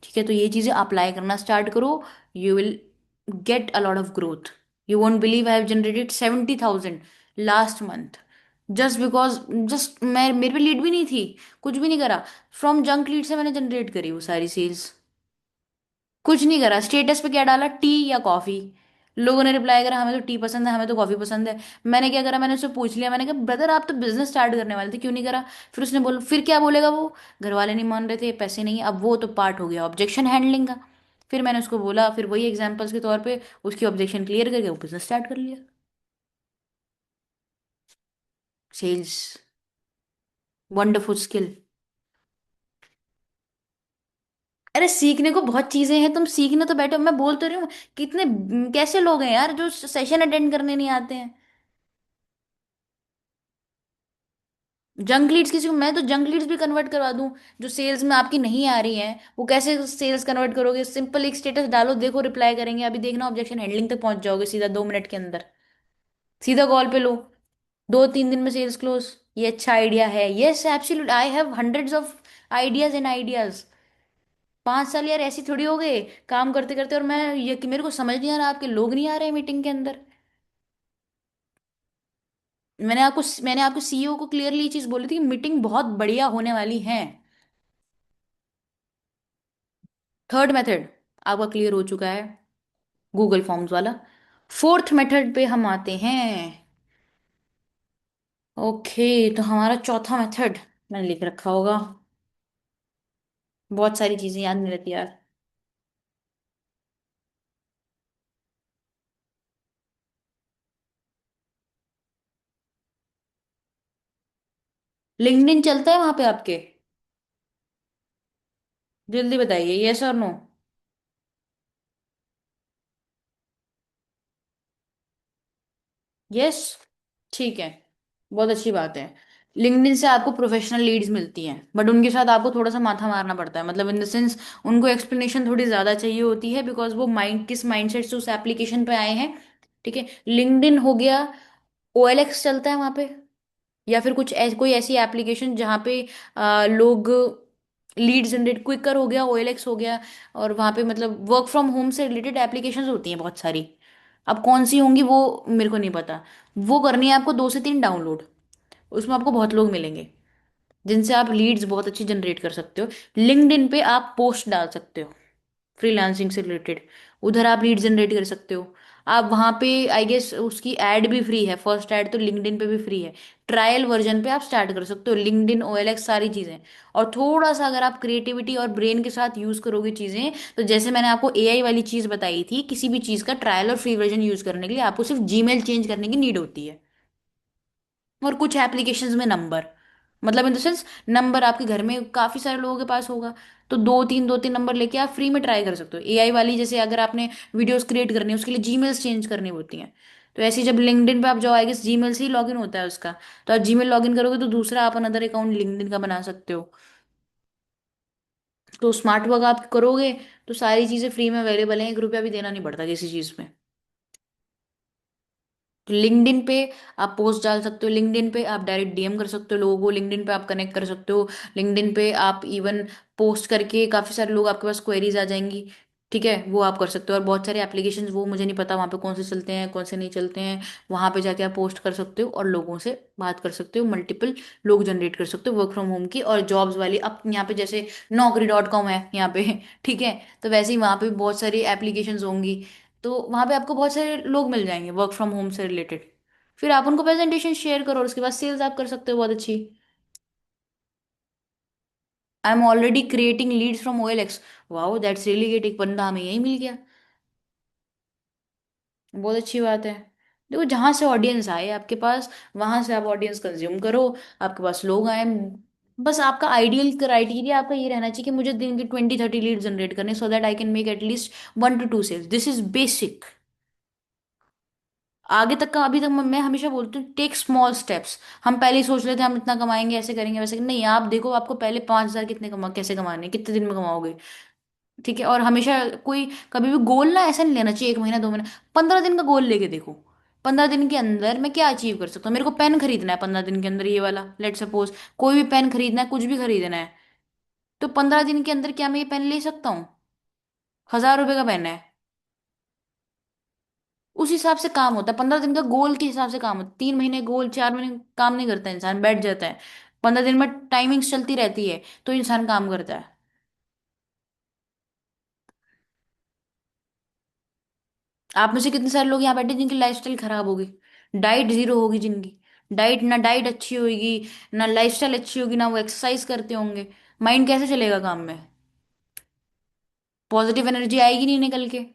ठीक है, तो ये चीज़ें अप्लाई करना स्टार्ट करो। You will get a lot of growth. You won't believe I have generated 70,000 last month, just because, just मैं, मेरे पे लीड भी नहीं थी, कुछ भी नहीं करा। फ्रॉम जंक लीड से मैंने जनरेट करी वो सारी सेल्स। कुछ नहीं करा, स्टेटस पे क्या डाला, टी या कॉफी। लोगों ने रिप्लाई करा हमें तो टी पसंद है, हमें तो कॉफी पसंद है। मैंने क्या करा, मैंने उससे पूछ लिया, मैंने कहा ब्रदर आप तो बिजनेस स्टार्ट करने वाले थे, क्यों नहीं करा। फिर उसने बोला, फिर क्या बोलेगा वो, घर वाले नहीं मान रहे थे, पैसे नहीं है। अब वो तो पार्ट हो गया ऑब्जेक्शन हैंडलिंग का। फिर मैंने उसको बोला, फिर वही एग्जाम्पल्स के तौर पे उसकी ऑब्जेक्शन क्लियर करके वो बिजनेस स्टार्ट कर लिया। Sales, wonderful skill. अरे सीखने को बहुत चीजें हैं, तुम सीखने तो बैठो, मैं बोल तो रही हूँ। कितने कैसे लोग हैं यार जो सेशन अटेंड करने नहीं आते हैं। जंक लीड्स किसी को, मैं तो जंक लीड्स भी कन्वर्ट करवा दूं। जो सेल्स में आपकी नहीं आ रही हैं, वो कैसे सेल्स कन्वर्ट करोगे, सिंपल एक स्टेटस डालो, देखो रिप्लाई करेंगे, अभी देखना ऑब्जेक्शन हैंडलिंग तक पहुंच जाओगे सीधा 2 मिनट के अंदर। सीधा कॉल पे लो, 2-3 दिन में सेल्स क्लोज। ये अच्छा आइडिया है, yes absolute, I have hundreds of ideas and ideas. 5 साल यार ऐसी थोड़ी हो गए काम करते करते, और मैं ये कि मेरे को समझ नहीं आ रहा आपके लोग नहीं आ रहे मीटिंग के अंदर। मैंने आपको सीईओ को क्लियरली ये चीज बोली थी कि मीटिंग बहुत बढ़िया होने वाली है। थर्ड मेथड आपका क्लियर हो चुका है, गूगल फॉर्म्स वाला। फोर्थ मेथड पे हम आते हैं। ओके, तो हमारा चौथा मेथड मैंने लिख रखा होगा। बहुत सारी चीजें याद नहीं रहती यार। लिंक्डइन चलता है वहां पे आपके? जल्दी बताइए, यस और नो। यस, ठीक है, बहुत अच्छी बात है। लिंक्डइन से आपको प्रोफेशनल लीड्स मिलती हैं, बट उनके साथ आपको थोड़ा सा माथा मारना पड़ता है, मतलब इन द सेंस उनको एक्सप्लेनेशन थोड़ी ज्यादा चाहिए होती है, बिकॉज वो माइंड किस माइंडसेट से उस एप्लीकेशन पे आए हैं। ठीक है, लिंक्डइन हो गया, OLX चलता है वहां पे, या फिर कोई ऐसी एप्लीकेशन जहाँ पे लोग लीड जनरेट, क्विकर हो गया, OLX हो गया। और वहाँ पे मतलब वर्क फ्रॉम होम से रिलेटेड एप्लीकेशंस होती हैं बहुत सारी। अब कौन सी होंगी वो मेरे को नहीं पता। वो करनी है आपको 2 से 3 डाउनलोड, उसमें आपको बहुत लोग मिलेंगे जिनसे आप लीड्स बहुत अच्छी जनरेट कर सकते हो। लिंक्डइन पे आप पोस्ट डाल सकते हो फ्रीलांसिंग से रिलेटेड, उधर आप लीड जनरेट कर सकते हो। आप वहां पे आई गेस उसकी एड भी फ्री है, फर्स्ट एड तो लिंक्डइन पे भी फ्री है। ट्रायल वर्जन पे आप स्टार्ट कर सकते हो, लिंक्डइन OLX सारी चीजें। और थोड़ा सा अगर आप क्रिएटिविटी और ब्रेन के साथ यूज करोगे चीजें, तो जैसे मैंने आपको AI वाली चीज बताई थी, किसी भी चीज का ट्रायल और फ्री वर्जन यूज करने के लिए आपको सिर्फ जीमेल चेंज करने की नीड होती है, और कुछ एप्लीकेशंस में नंबर। मतलब इन द सेंस, नंबर आपके घर में काफी सारे लोगों के पास होगा, तो दो तीन नंबर लेके आप फ्री में ट्राई कर सकते हो। एआई वाली, जैसे अगर आपने वीडियोस क्रिएट करनी है उसके लिए जीमेल्स चेंज करनी होती हैं, तो ऐसे ही जब लिंक्डइन पे आप जाओ, आएगा जीमेल से ही लॉगिन होता है उसका, तो आप जीमेल लॉगिन करोगे तो दूसरा आप अनदर अकाउंट लिंक्डइन का बना सकते हो। तो स्मार्ट वर्क आप करोगे तो सारी चीजें फ्री में अवेलेबल हैं, 1 रुपया भी देना नहीं पड़ता किसी चीज में। तो लिंक्डइन पे आप पोस्ट डाल सकते हो, लिंक्डइन पे आप डायरेक्ट डीएम कर सकते हो लोगों को, लिंक्डइन पे आप कनेक्ट कर सकते हो, लिंक्डइन पे आप इवन पोस्ट करके काफी सारे लोग आपके पास क्वेरीज आ जाएंगी। ठीक है, वो आप कर सकते हो। और बहुत सारे एप्लीकेशंस, वो मुझे नहीं पता वहाँ पे कौन से चलते हैं कौन से नहीं चलते हैं, वहाँ पे जाके आप पोस्ट कर सकते हो और लोगों से बात कर सकते हो, मल्टीपल लोग जनरेट कर सकते हो वर्क फ्रॉम होम की। और जॉब्स वाली अब यहाँ पे जैसे Naukri.com है यहाँ पे ठीक है, तो वैसे ही वहाँ पे बहुत सारी एप्लीकेशंस होंगी, तो वहां पे आपको बहुत सारे लोग मिल जाएंगे वर्क फ्रॉम होम से रिलेटेड। फिर आप उनको प्रेजेंटेशन शेयर करो और उसके बाद सेल्स आप कर सकते हो बहुत अच्छी। I am already creating leads from OLX। Wow, that's really great, एक बंदा हमें यही मिल गया। बहुत अच्छी बात है। देखो, जहां से ऑडियंस आए आपके पास, वहां से आप ऑडियंस कंज्यूम करो, आपके पास लोग आए। बस आपका आइडियल क्राइटेरिया आपका ये रहना चाहिए कि मुझे दिन की 20-30 लीड जनरेट करने, so that I can make at least 1 to 2 sales. This is basic. आगे तक का, अभी तक मैं हमेशा बोलती हूँ, टेक स्मॉल स्टेप्स। हम पहले ही सोच रहे थे हम इतना कमाएंगे, ऐसे करेंगे वैसे नहीं, आप देखो आपको पहले 5,000 कितने कैसे कमाने हैं, कितने दिन में कमाओगे। ठीक है, और हमेशा कोई कभी भी गोल ना ऐसा नहीं लेना चाहिए 1 महीना 2 महीना, 15 दिन का गोल लेके देखो। 15 दिन के अंदर मैं क्या अचीव कर सकता हूँ। मेरे को पेन खरीदना है 15 दिन के अंदर, ये वाला लेट सपोज, कोई भी पेन खरीदना है, कुछ भी खरीदना है, तो 15 दिन के अंदर क्या मैं ये पेन ले सकता हूँ? 1,000 रुपए का पेन है। उस हिसाब से काम होता है, 15 दिन का गोल के हिसाब से काम होता है। 3 महीने गोल, 4 महीने काम नहीं करता, इंसान बैठ जाता है। 15 दिन में टाइमिंग्स चलती रहती है तो इंसान काम करता है। आप में से कितने सारे लोग यहाँ बैठे जिनकी लाइफस्टाइल खराब होगी, डाइट जीरो होगी जिनकी, डाइट ना, डाइट अच्छी होगी ना, लाइफस्टाइल अच्छी होगी ना, वो एक्सरसाइज करते होंगे, माइंड कैसे चलेगा काम में? पॉजिटिव एनर्जी आएगी नहीं निकल के।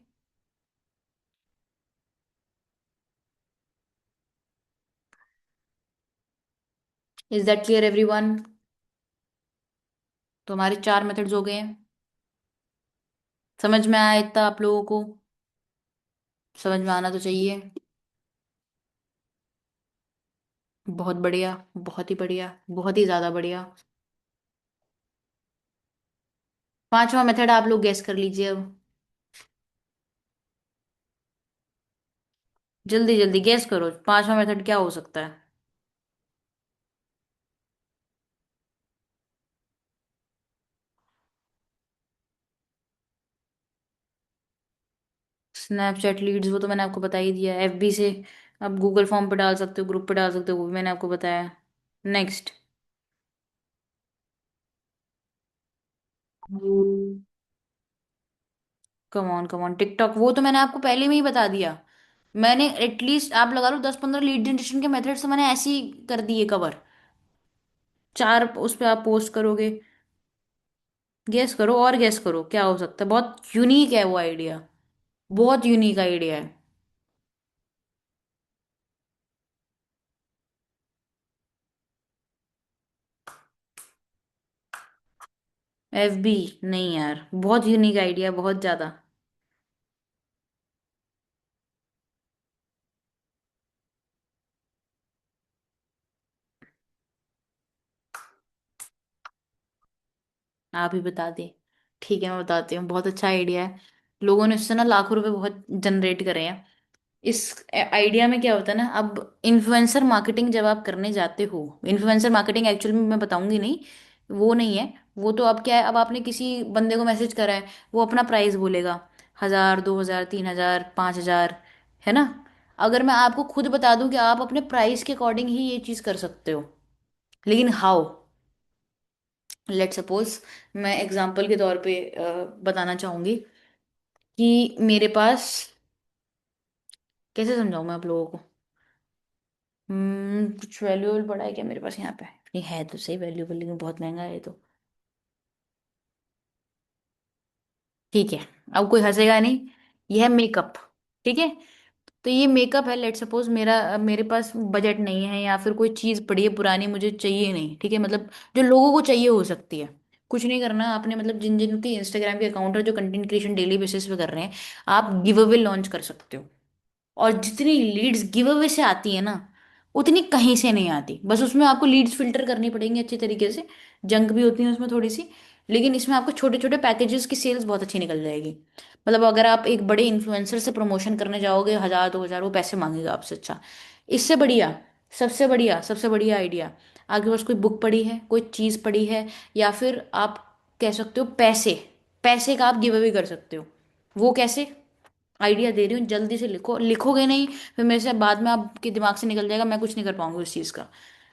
Is that clear everyone? तो हमारे 4 मेथड्स हो गए हैं। समझ में आया इतना आप लोगों को? समझ में आना तो चाहिए। बहुत बढ़िया, बहुत ही बढ़िया, बहुत ही ज्यादा बढ़िया। पांचवा मेथड आप लोग गैस कर लीजिए अब। जल्दी जल्दी गैस करो, पांचवा मेथड क्या हो सकता है? स्नैपचैट लीड्स, वो तो मैंने आपको बता ही दिया। FB से आप गूगल फॉर्म पे डाल सकते हो, ग्रुप पे डाल सकते हो, वो भी मैंने आपको बताया। Next. Come on come on, TikTok, वो तो मैंने आपको पहले में ही बता दिया। मैंने एटलीस्ट आप लगा लो 10-15 लीड जनरेशन के मेथड्स तो मैंने ऐसे ही कर दिए कवर। 4 उस पे आप पोस्ट करोगे। गैस करो और गैस करो क्या हो सकता है, बहुत यूनिक है वो आइडिया, बहुत यूनिक आइडिया है। FB? नहीं यार, बहुत यूनिक आइडिया, बहुत ज्यादा। आप ही बता दे। ठीक है, मैं बताती हूँ, बहुत अच्छा आइडिया है। लोगों ने इससे ना लाखों रुपए बहुत जनरेट करे हैं। इस आइडिया में क्या होता है ना, अब इन्फ्लुएंसर मार्केटिंग जब आप करने जाते हो, इन्फ्लुएंसर मार्केटिंग एक्चुअल में मैं बताऊंगी नहीं, वो नहीं है। वो तो अब क्या है, अब आपने किसी बंदे को मैसेज करा है, वो अपना प्राइस बोलेगा, 1,000, 2,000, 3,000, 5,000, है ना? अगर मैं आपको खुद बता दूं कि आप अपने प्राइस के अकॉर्डिंग ही ये चीज कर सकते हो, लेकिन हाउ? लेट सपोज, मैं एग्जांपल के तौर पे बताना चाहूंगी कि मेरे पास, कैसे समझाऊं मैं आप लोगों को? कुछ वैल्यूएबल पड़ा है क्या मेरे पास यहाँ पे? नहीं है तो सही वैल्यूएबल, लेकिन बहुत महंगा है ये तो। ठीक है, अब कोई हंसेगा नहीं। यह है मेकअप। ठीक है, तो ये मेकअप है, लेट सपोज मेरे पास बजट नहीं है, या फिर कोई चीज़ पड़ी है पुरानी मुझे चाहिए नहीं, ठीक है, मतलब जो लोगों को चाहिए हो सकती है। कुछ नहीं करना आपने, मतलब जिन जिन के इंस्टाग्राम के अकाउंट है जो कंटेंट क्रिएशन डेली बेसिस पे कर रहे हैं, आप गिव अवे लॉन्च कर सकते हो। और जितनी लीड्स गिव अवे से आती है ना, उतनी कहीं से नहीं आती। बस उसमें आपको लीड्स फिल्टर करनी पड़ेंगी अच्छी तरीके से, जंक भी होती है उसमें थोड़ी सी, लेकिन इसमें आपको छोटे छोटे पैकेजेस की सेल्स बहुत अच्छी निकल जाएगी। मतलब अगर आप एक बड़े इन्फ्लुएंसर से प्रमोशन करने जाओगे, 1,000 2,000 वो पैसे मांगेगा आपसे। अच्छा, इससे बढ़िया, सबसे बढ़िया आइडिया, आपके पास कोई बुक पड़ी है, कोई चीज़ पड़ी है, या फिर आप कह सकते हो पैसे, पैसे का आप गिव अवे कर सकते हो। वो कैसे, आइडिया दे रही हूँ, जल्दी से लिखो, लिखोगे नहीं फिर मेरे से बाद में आपके दिमाग से निकल जाएगा, मैं कुछ नहीं कर पाऊंगी उस चीज का।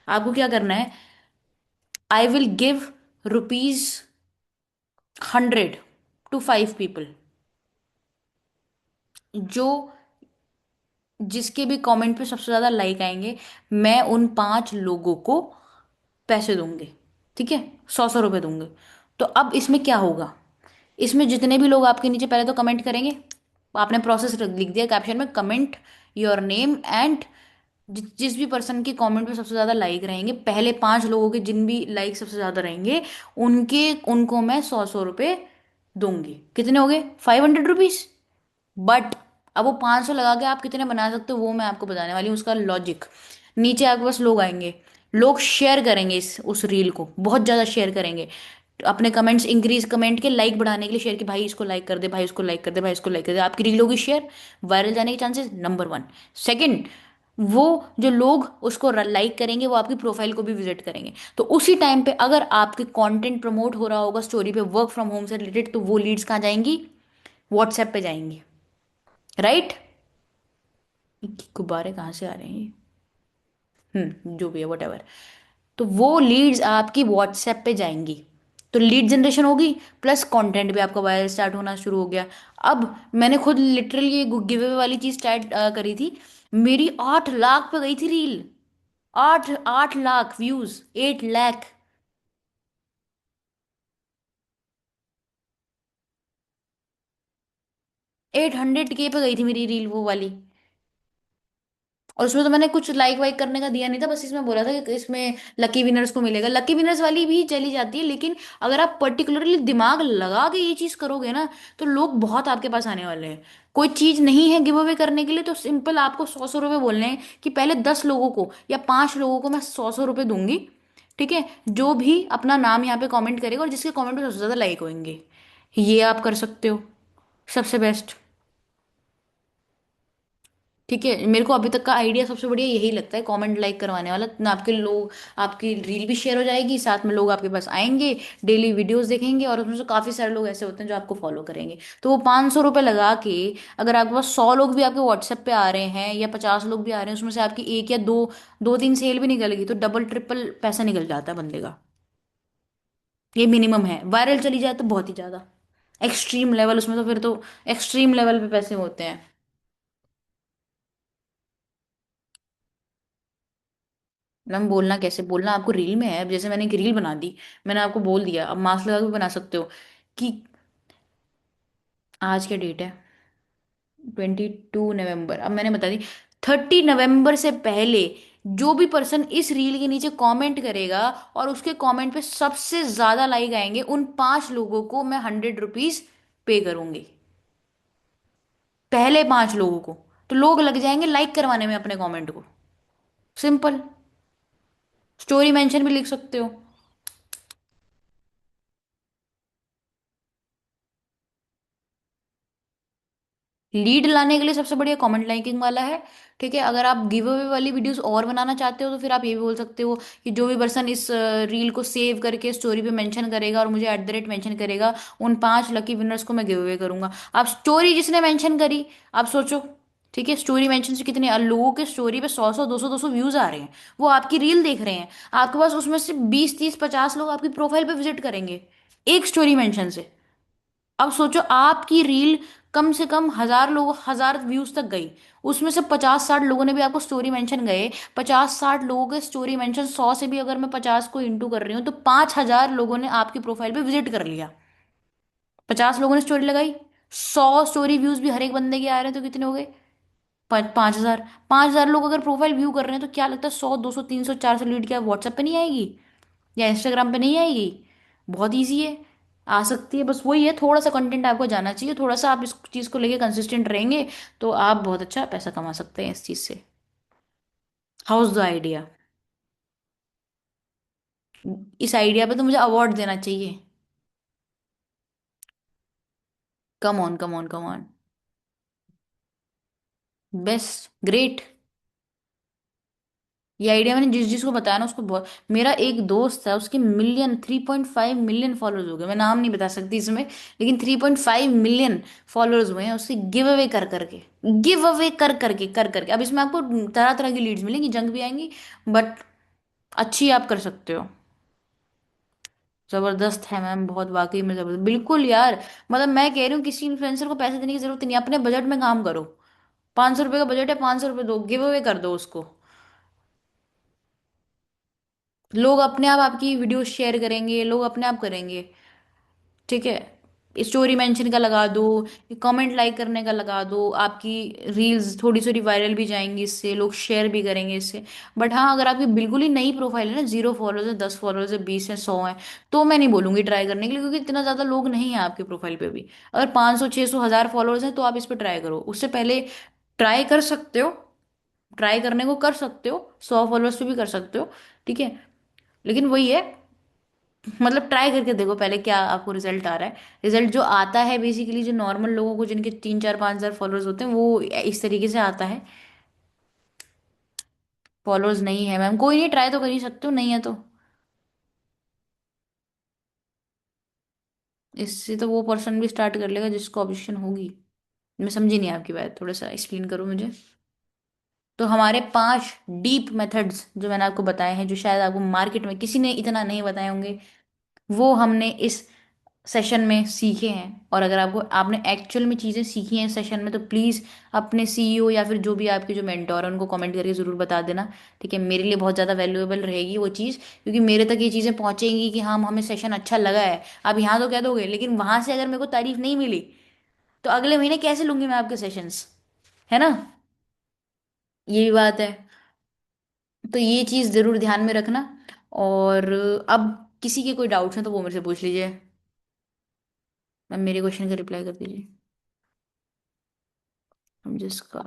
आपको क्या करना है, I will give ₹100 to 5 people, जो जिसके भी कमेंट पे सबसे ज्यादा लाइक आएंगे, मैं उन 5 लोगों को पैसे दूंगी। ठीक है, 100 100 रुपए दूंगी। तो अब इसमें क्या होगा, इसमें जितने भी लोग आपके नीचे पहले तो कमेंट करेंगे, आपने प्रोसेस लिख दिया कैप्शन में, कमेंट योर नेम एंड जिस भी पर्सन के कमेंट पे सबसे ज्यादा लाइक रहेंगे, पहले 5 लोगों के जिन भी लाइक सबसे ज्यादा रहेंगे, उनके उनको मैं 100 100 रुपए दूंगी। कितने हो गए, ₹500। बट अब वो 500 लगा के आप कितने बना सकते हो वो मैं आपको बताने वाली हूँ, उसका लॉजिक। नीचे आपके पास लोग आएंगे, लोग शेयर करेंगे इस उस रील को, बहुत ज्यादा शेयर करेंगे, अपने कमेंट्स इंक्रीज, कमेंट के लाइक बढ़ाने के लिए शेयर, कि भाई इसको लाइक कर दे, भाई इसको लाइक कर दे, भाई इसको लाइक कर दे, आपकी रील होगी शेयर, वायरल जाने के चांसेस नंबर 1। सेकंड, वो जो लोग उसको लाइक करेंगे वो आपकी प्रोफाइल को भी विजिट करेंगे, तो उसी टाइम पे अगर आपके कंटेंट प्रमोट हो रहा होगा स्टोरी पे वर्क फ्रॉम होम से रिलेटेड, तो वो लीड्स कहाँ जाएंगी, व्हाट्सएप पे जाएंगी। राइट, गुब्बारे कहाँ से आ रहे हैं, जो भी है वटेवर। तो वो लीड्स आपकी व्हाट्सएप पे जाएंगी, तो लीड जनरेशन होगी, प्लस कंटेंट भी आपका वायरल स्टार्ट होना शुरू हो गया। अब मैंने खुद लिटरली ये गिव अवे वाली चीज स्टार्ट करी थी, मेरी 8 लाख पे गई थी reel. 8 8 lakh views, 8 lakh. 800K पे गई थी मेरी रील वो वाली। और उसमें तो मैंने कुछ लाइक वाइक करने का दिया नहीं था, बस इसमें बोला था कि इसमें लकी विनर्स को मिलेगा, लकी विनर्स वाली भी चली जाती है, लेकिन अगर आप पर्टिकुलरली दिमाग लगा के ये चीज करोगे ना, तो लोग बहुत आपके पास आने वाले हैं। कोई चीज नहीं है गिव अवे करने के लिए, तो सिंपल आपको 100 100 रुपए बोलने हैं, कि पहले 10 लोगों को या 5 लोगों को मैं 100 100 रुपए दूंगी। ठीक है, जो भी अपना नाम यहाँ पे कमेंट करेगा और जिसके कमेंट पे सबसे ज्यादा लाइक होंगे, ये आप कर सकते हो, सबसे बेस्ट। ठीक है, मेरे को अभी तक का आइडिया सबसे बढ़िया यही लगता है, कमेंट लाइक करवाने वाला ना, आपके लोग, आपकी रील भी शेयर हो जाएगी, साथ में लोग आपके पास आएंगे, डेली वीडियोस देखेंगे, और उसमें से काफी सारे लोग ऐसे होते हैं जो आपको फॉलो करेंगे। तो वो 500 रुपये लगा के, अगर आपके पास 100 लोग भी आपके व्हाट्सएप पे आ रहे हैं, या 50 लोग भी आ रहे हैं, उसमें से आपकी एक या दो, 2 3 सेल भी निकल गई, तो डबल ट्रिपल पैसा निकल जाता है बंदे का। ये मिनिमम है, वायरल चली जाए तो बहुत ही ज्यादा एक्सट्रीम लेवल, उसमें तो फिर तो एक्सट्रीम लेवल पे पैसे होते हैं। मैम बोलना कैसे, बोलना आपको रील में है, अब जैसे मैंने एक रील बना दी, मैंने आपको बोल दिया, अब मास्क लगा के भी बना सकते हो कि आज क्या डेट है, 22 नवंबर, अब मैंने बता दी, 30 नवंबर से पहले जो भी पर्सन इस रील के नीचे कमेंट करेगा और उसके कमेंट पे सबसे ज्यादा लाइक आएंगे, उन 5 लोगों को मैं ₹100 पे करूंगी, पहले 5 लोगों को। तो लोग लग जाएंगे लाइक करवाने में अपने कमेंट को, सिंपल। स्टोरी मेंशन भी लिख सकते हो। लीड लाने के लिए सबसे बढ़िया कमेंट लाइकिंग वाला है। ठीक है, अगर आप गिव अवे वाली वीडियोस और बनाना चाहते हो, तो फिर आप ये भी बोल सकते हो कि जो भी पर्सन इस रील को सेव करके स्टोरी पे मेंशन करेगा और मुझे @ मेंशन करेगा, उन 5 लकी विनर्स को मैं गिव अवे करूंगा। आप स्टोरी जिसने मेंशन करी, आप सोचो, ठीक है, स्टोरी मेंशन से कितने लोगों के स्टोरी पे 100 100 200 200 व्यूज आ रहे हैं, वो आपकी रील देख रहे हैं, आपके पास उसमें से 20 30 50 लोग आपकी प्रोफाइल पे विजिट करेंगे एक स्टोरी मेंशन से। अब सोचो आपकी रील कम से कम 1,000 लोग, 1,000 व्यूज तक गई, उसमें से 50 60 लोगों ने भी आपको स्टोरी मेंशन गए, 50 60 लोगों के स्टोरी मेंशन 100 से भी अगर मैं 50 को इंटू कर रही हूँ, तो 5,000 लोगों ने आपकी प्रोफाइल पे विजिट कर लिया। 50 लोगों ने स्टोरी लगाई, 100 स्टोरी व्यूज भी हर एक बंदे के आ रहे हैं, तो कितने हो गए, 5,000। 5,000 लोग अगर प्रोफाइल व्यू कर रहे हैं तो क्या लगता है 100, 200, 300, 400 लीड क्या व्हाट्सएप पे नहीं आएगी या इंस्टाग्राम पे नहीं आएगी? बहुत ईजी है, आ सकती है। बस वही है, थोड़ा सा कंटेंट आपको जाना चाहिए, थोड़ा सा आप इस चीज को लेके कंसिस्टेंट रहेंगे तो आप बहुत अच्छा पैसा कमा सकते हैं इस चीज से। House the idea. इस आइडिया पे तो मुझे अवार्ड देना चाहिए। Come on, come on, come on. Best, great. ये आइडिया मैंने जिस जिसको बताया ना उसको बहुत। मेरा एक दोस्त है, उसके मिलियन, 3.5 मिलियन फॉलोअर्स हो गए। मैं नाम नहीं बता सकती इसमें, लेकिन 3.5 मिलियन फॉलोअर्स हुए हैं उसके, गिव अवे कर करके। गिव अवे कर करके। अब इसमें आपको तरह तरह की लीड्स मिलेंगी, जंग भी आएंगी, बट अच्छी आप कर सकते हो। जबरदस्त है मैम, बहुत वाकई में जबरदस्त, बिल्कुल यार। मतलब मैं कह रही हूँ किसी इन्फ्लुएंसर को पैसे देने की जरूरत नहीं है, अपने बजट में काम करो। 500 रुपये का बजट है, 500 रुपये दो, गिव अवे कर दो उसको। लोग अपने आप आपकी वीडियो शेयर करेंगे, लोग अपने आप करेंगे। ठीक है, स्टोरी मेंशन का लगा दो, कमेंट लाइक करने का लगा दो, आपकी रील्स थोड़ी थोड़ी वायरल भी जाएंगी इससे, लोग शेयर भी करेंगे इससे। बट हाँ, अगर आपकी बिल्कुल ही नई प्रोफाइल है ना, 0 फॉलोअर्स है, 10 फॉलोअर्स है, 20 है, 100 है, तो मैं नहीं बोलूंगी ट्राई करने के लिए, क्योंकि इतना ज्यादा लोग नहीं है आपके प्रोफाइल पे भी। अगर 500, 600, 1,000 फॉलोअर्स हैं तो आप इस पर ट्राई करो, उससे पहले ट्राई कर सकते हो। ट्राई करने को कर सकते हो, 100 फॉलोअर्स पे भी कर सकते हो। ठीक है, लेकिन वही है, मतलब ट्राई करके देखो पहले क्या आपको रिजल्ट आ रहा है। रिजल्ट जो आता है बेसिकली, जो नॉर्मल लोगों को जिनके 3, 4, 5 हजार फॉलोअर्स होते हैं, वो इस तरीके से आता है। फॉलोअर्स नहीं है मैम, कोई नहीं, ट्राई तो कर ही सकते हो, नहीं है तो। इससे तो वो पर्सन भी स्टार्ट कर लेगा जिसको ऑब्जेक्शन होगी। मैं समझी नहीं आपकी बात, थोड़ा सा एक्सप्लेन करो मुझे। तो हमारे 5 डीप मेथड्स जो मैंने आपको बताए हैं, जो शायद आपको मार्केट में किसी ने इतना नहीं बताए होंगे, वो हमने इस सेशन में सीखे हैं। और अगर आपको आपने एक्चुअल में चीज़ें सीखी हैं इस सेशन में, तो प्लीज़ अपने सीईओ या फिर जो भी आपके जो मेंटोर है उनको कमेंट करके ज़रूर बता देना। ठीक है, मेरे लिए बहुत ज़्यादा वैल्यूएबल रहेगी वो चीज़, क्योंकि मेरे तक ये चीज़ें पहुंचेंगी कि हाँ हमें सेशन अच्छा लगा है। अब यहाँ तो कह दोगे, लेकिन वहां से अगर मेरे को तारीफ नहीं मिली तो अगले महीने कैसे लूंगी मैं आपके सेशंस, है ना? ये भी बात है। तो ये चीज़ ज़रूर ध्यान में रखना। और अब किसी के कोई डाउट्स हैं तो वो मेरे से पूछ लीजिए। मैम मेरे क्वेश्चन का रिप्लाई कर दीजिए। हम जिसका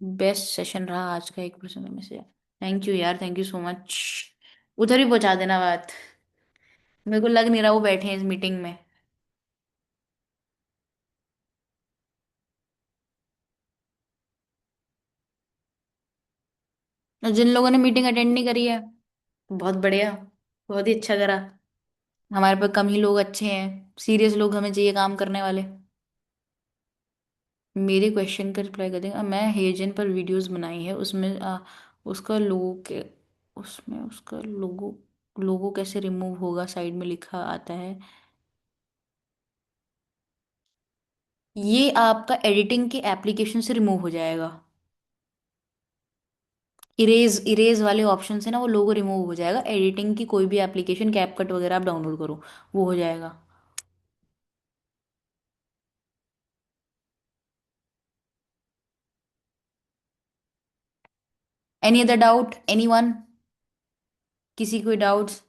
बेस्ट सेशन रहा आज का, 1% में से। थैंक यू यार, थैंक यू सो मच। उधर ही पहुंचा देना बात। मेरे को लग नहीं रहा वो बैठे हैं इस मीटिंग में। और जिन लोगों ने मीटिंग अटेंड नहीं करी है, बहुत बढ़िया, बहुत ही अच्छा करा। हमारे पास कम ही लोग अच्छे हैं, सीरियस लोग हमें चाहिए काम करने वाले। मेरे क्वेश्चन का रिप्लाई कर देंगे। मैं हेजन पर वीडियोस बनाई है, उसमें उसका लोगो के, उसमें उसका लोगो, लोगो कैसे रिमूव होगा, साइड में लिखा आता है। ये आपका एडिटिंग के एप्लीकेशन से रिमूव हो जाएगा। इरेज, इरेज वाले ऑप्शन से ना वो लोगो रिमूव हो जाएगा। एडिटिंग की कोई भी एप्लीकेशन, कैपकट वगैरह आप डाउनलोड करो, वो हो जाएगा। Any other doubt, any one? किसी कोई डाउट्स?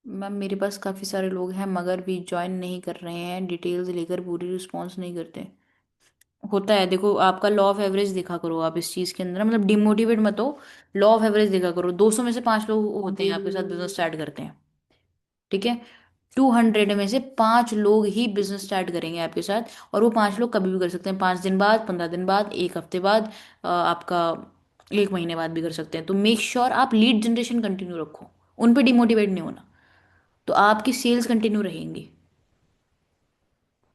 मैम मेरे पास काफ़ी सारे लोग हैं मगर भी ज्वाइन नहीं कर रहे हैं, डिटेल्स लेकर पूरी रिस्पॉन्स नहीं करते। होता है, देखो आपका लॉ ऑफ एवरेज देखा करो आप इस चीज़ के अंदर, मतलब डिमोटिवेट मत हो। लॉ ऑफ एवरेज देखा करो, 200 में से 5 लोग होते हैं आपके साथ बिजनेस स्टार्ट करते हैं। ठीक है, 200 में से 5 लोग ही बिजनेस स्टार्ट करेंगे आपके साथ। और वो 5 लोग कभी भी कर सकते हैं, 5 दिन बाद, 15 दिन बाद, एक हफ्ते बाद, आपका 1 महीने बाद भी कर सकते हैं। तो मेक श्योर आप लीड जनरेशन कंटिन्यू रखो, उन पे डिमोटिवेट नहीं होना, तो आपकी सेल्स कंटिन्यू रहेंगी।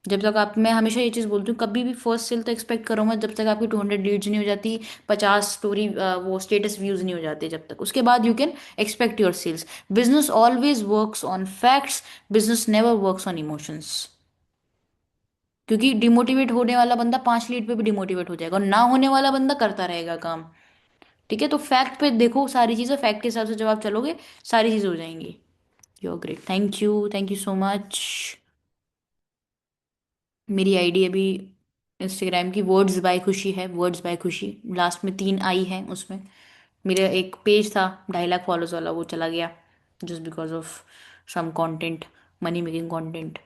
जब तक आप, मैं हमेशा ये चीज़ बोलती हूँ, कभी भी फर्स्ट सेल तो एक्सपेक्ट करो मत जब तक आपकी 200 लीड्स नहीं हो जाती, 50 स्टोरी वो स्टेटस व्यूज नहीं हो जाते जब तक, उसके बाद you can expect your sales. Business always works on facts, business never works on emotions. क्योंकि डिमोटिवेट होने वाला बंदा 5 लीड पे भी डिमोटिवेट हो जाएगा, और ना होने वाला बंदा करता रहेगा काम। ठीक है, तो फैक्ट पे देखो सारी चीज़ें, फैक्ट के हिसाब से जब आप चलोगे सारी चीज़ें हो जाएंगी। You great, thank you so much. मेरी आईडी अभी इंस्टाग्राम की वर्ड्स बाय खुशी है, वर्ड्स बाय खुशी, लास्ट में 3 आई है उसमें। मेरा एक पेज था 2.5 लाख फॉलोअर्स वाला, वो चला गया just because of some content, money making content.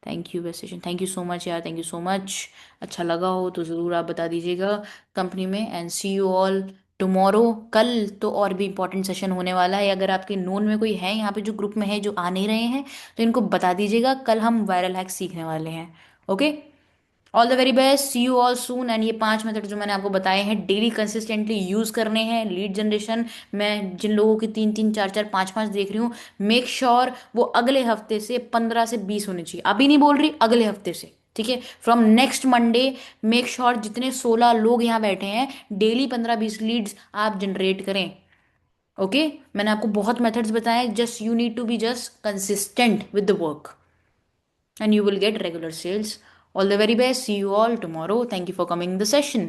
Thank you वेस्टेशन, थैंक यू सो मच यार, थैंक यू सो मच। अच्छा लगा हो तो ज़रूर आप बता दीजिएगा कंपनी में। And see you all tomorrow. कल तो और भी इंपॉर्टेंट सेशन होने वाला है, अगर आपके नोन में कोई है यहाँ पे जो ग्रुप में है जो आ नहीं रहे हैं तो इनको बता दीजिएगा, कल हम वायरल हैक सीखने वाले हैं। Okay, all the very best, see you all soon. And ये 5 मेथड जो मैंने आपको बताए हैं डेली कंसिस्टेंटली यूज करने हैं। लीड जनरेशन, मैं जिन लोगों की 3 3 4 4 5 5 देख रही हूँ, मेक श्योर वो अगले हफ्ते से 15 से 20 होने चाहिए। अभी नहीं बोल रही, अगले हफ्ते से, ठीक है, from next Monday. Make sure जितने 16 लोग यहाँ बैठे हैं डेली 15 20 लीड्स आप जनरेट करें। ओके, मैंने आपको बहुत मेथड्स बताए, just you need to be just consistent with the work and you will get regular sales. All the very best. See you all tomorrow. Thank you for coming in the session.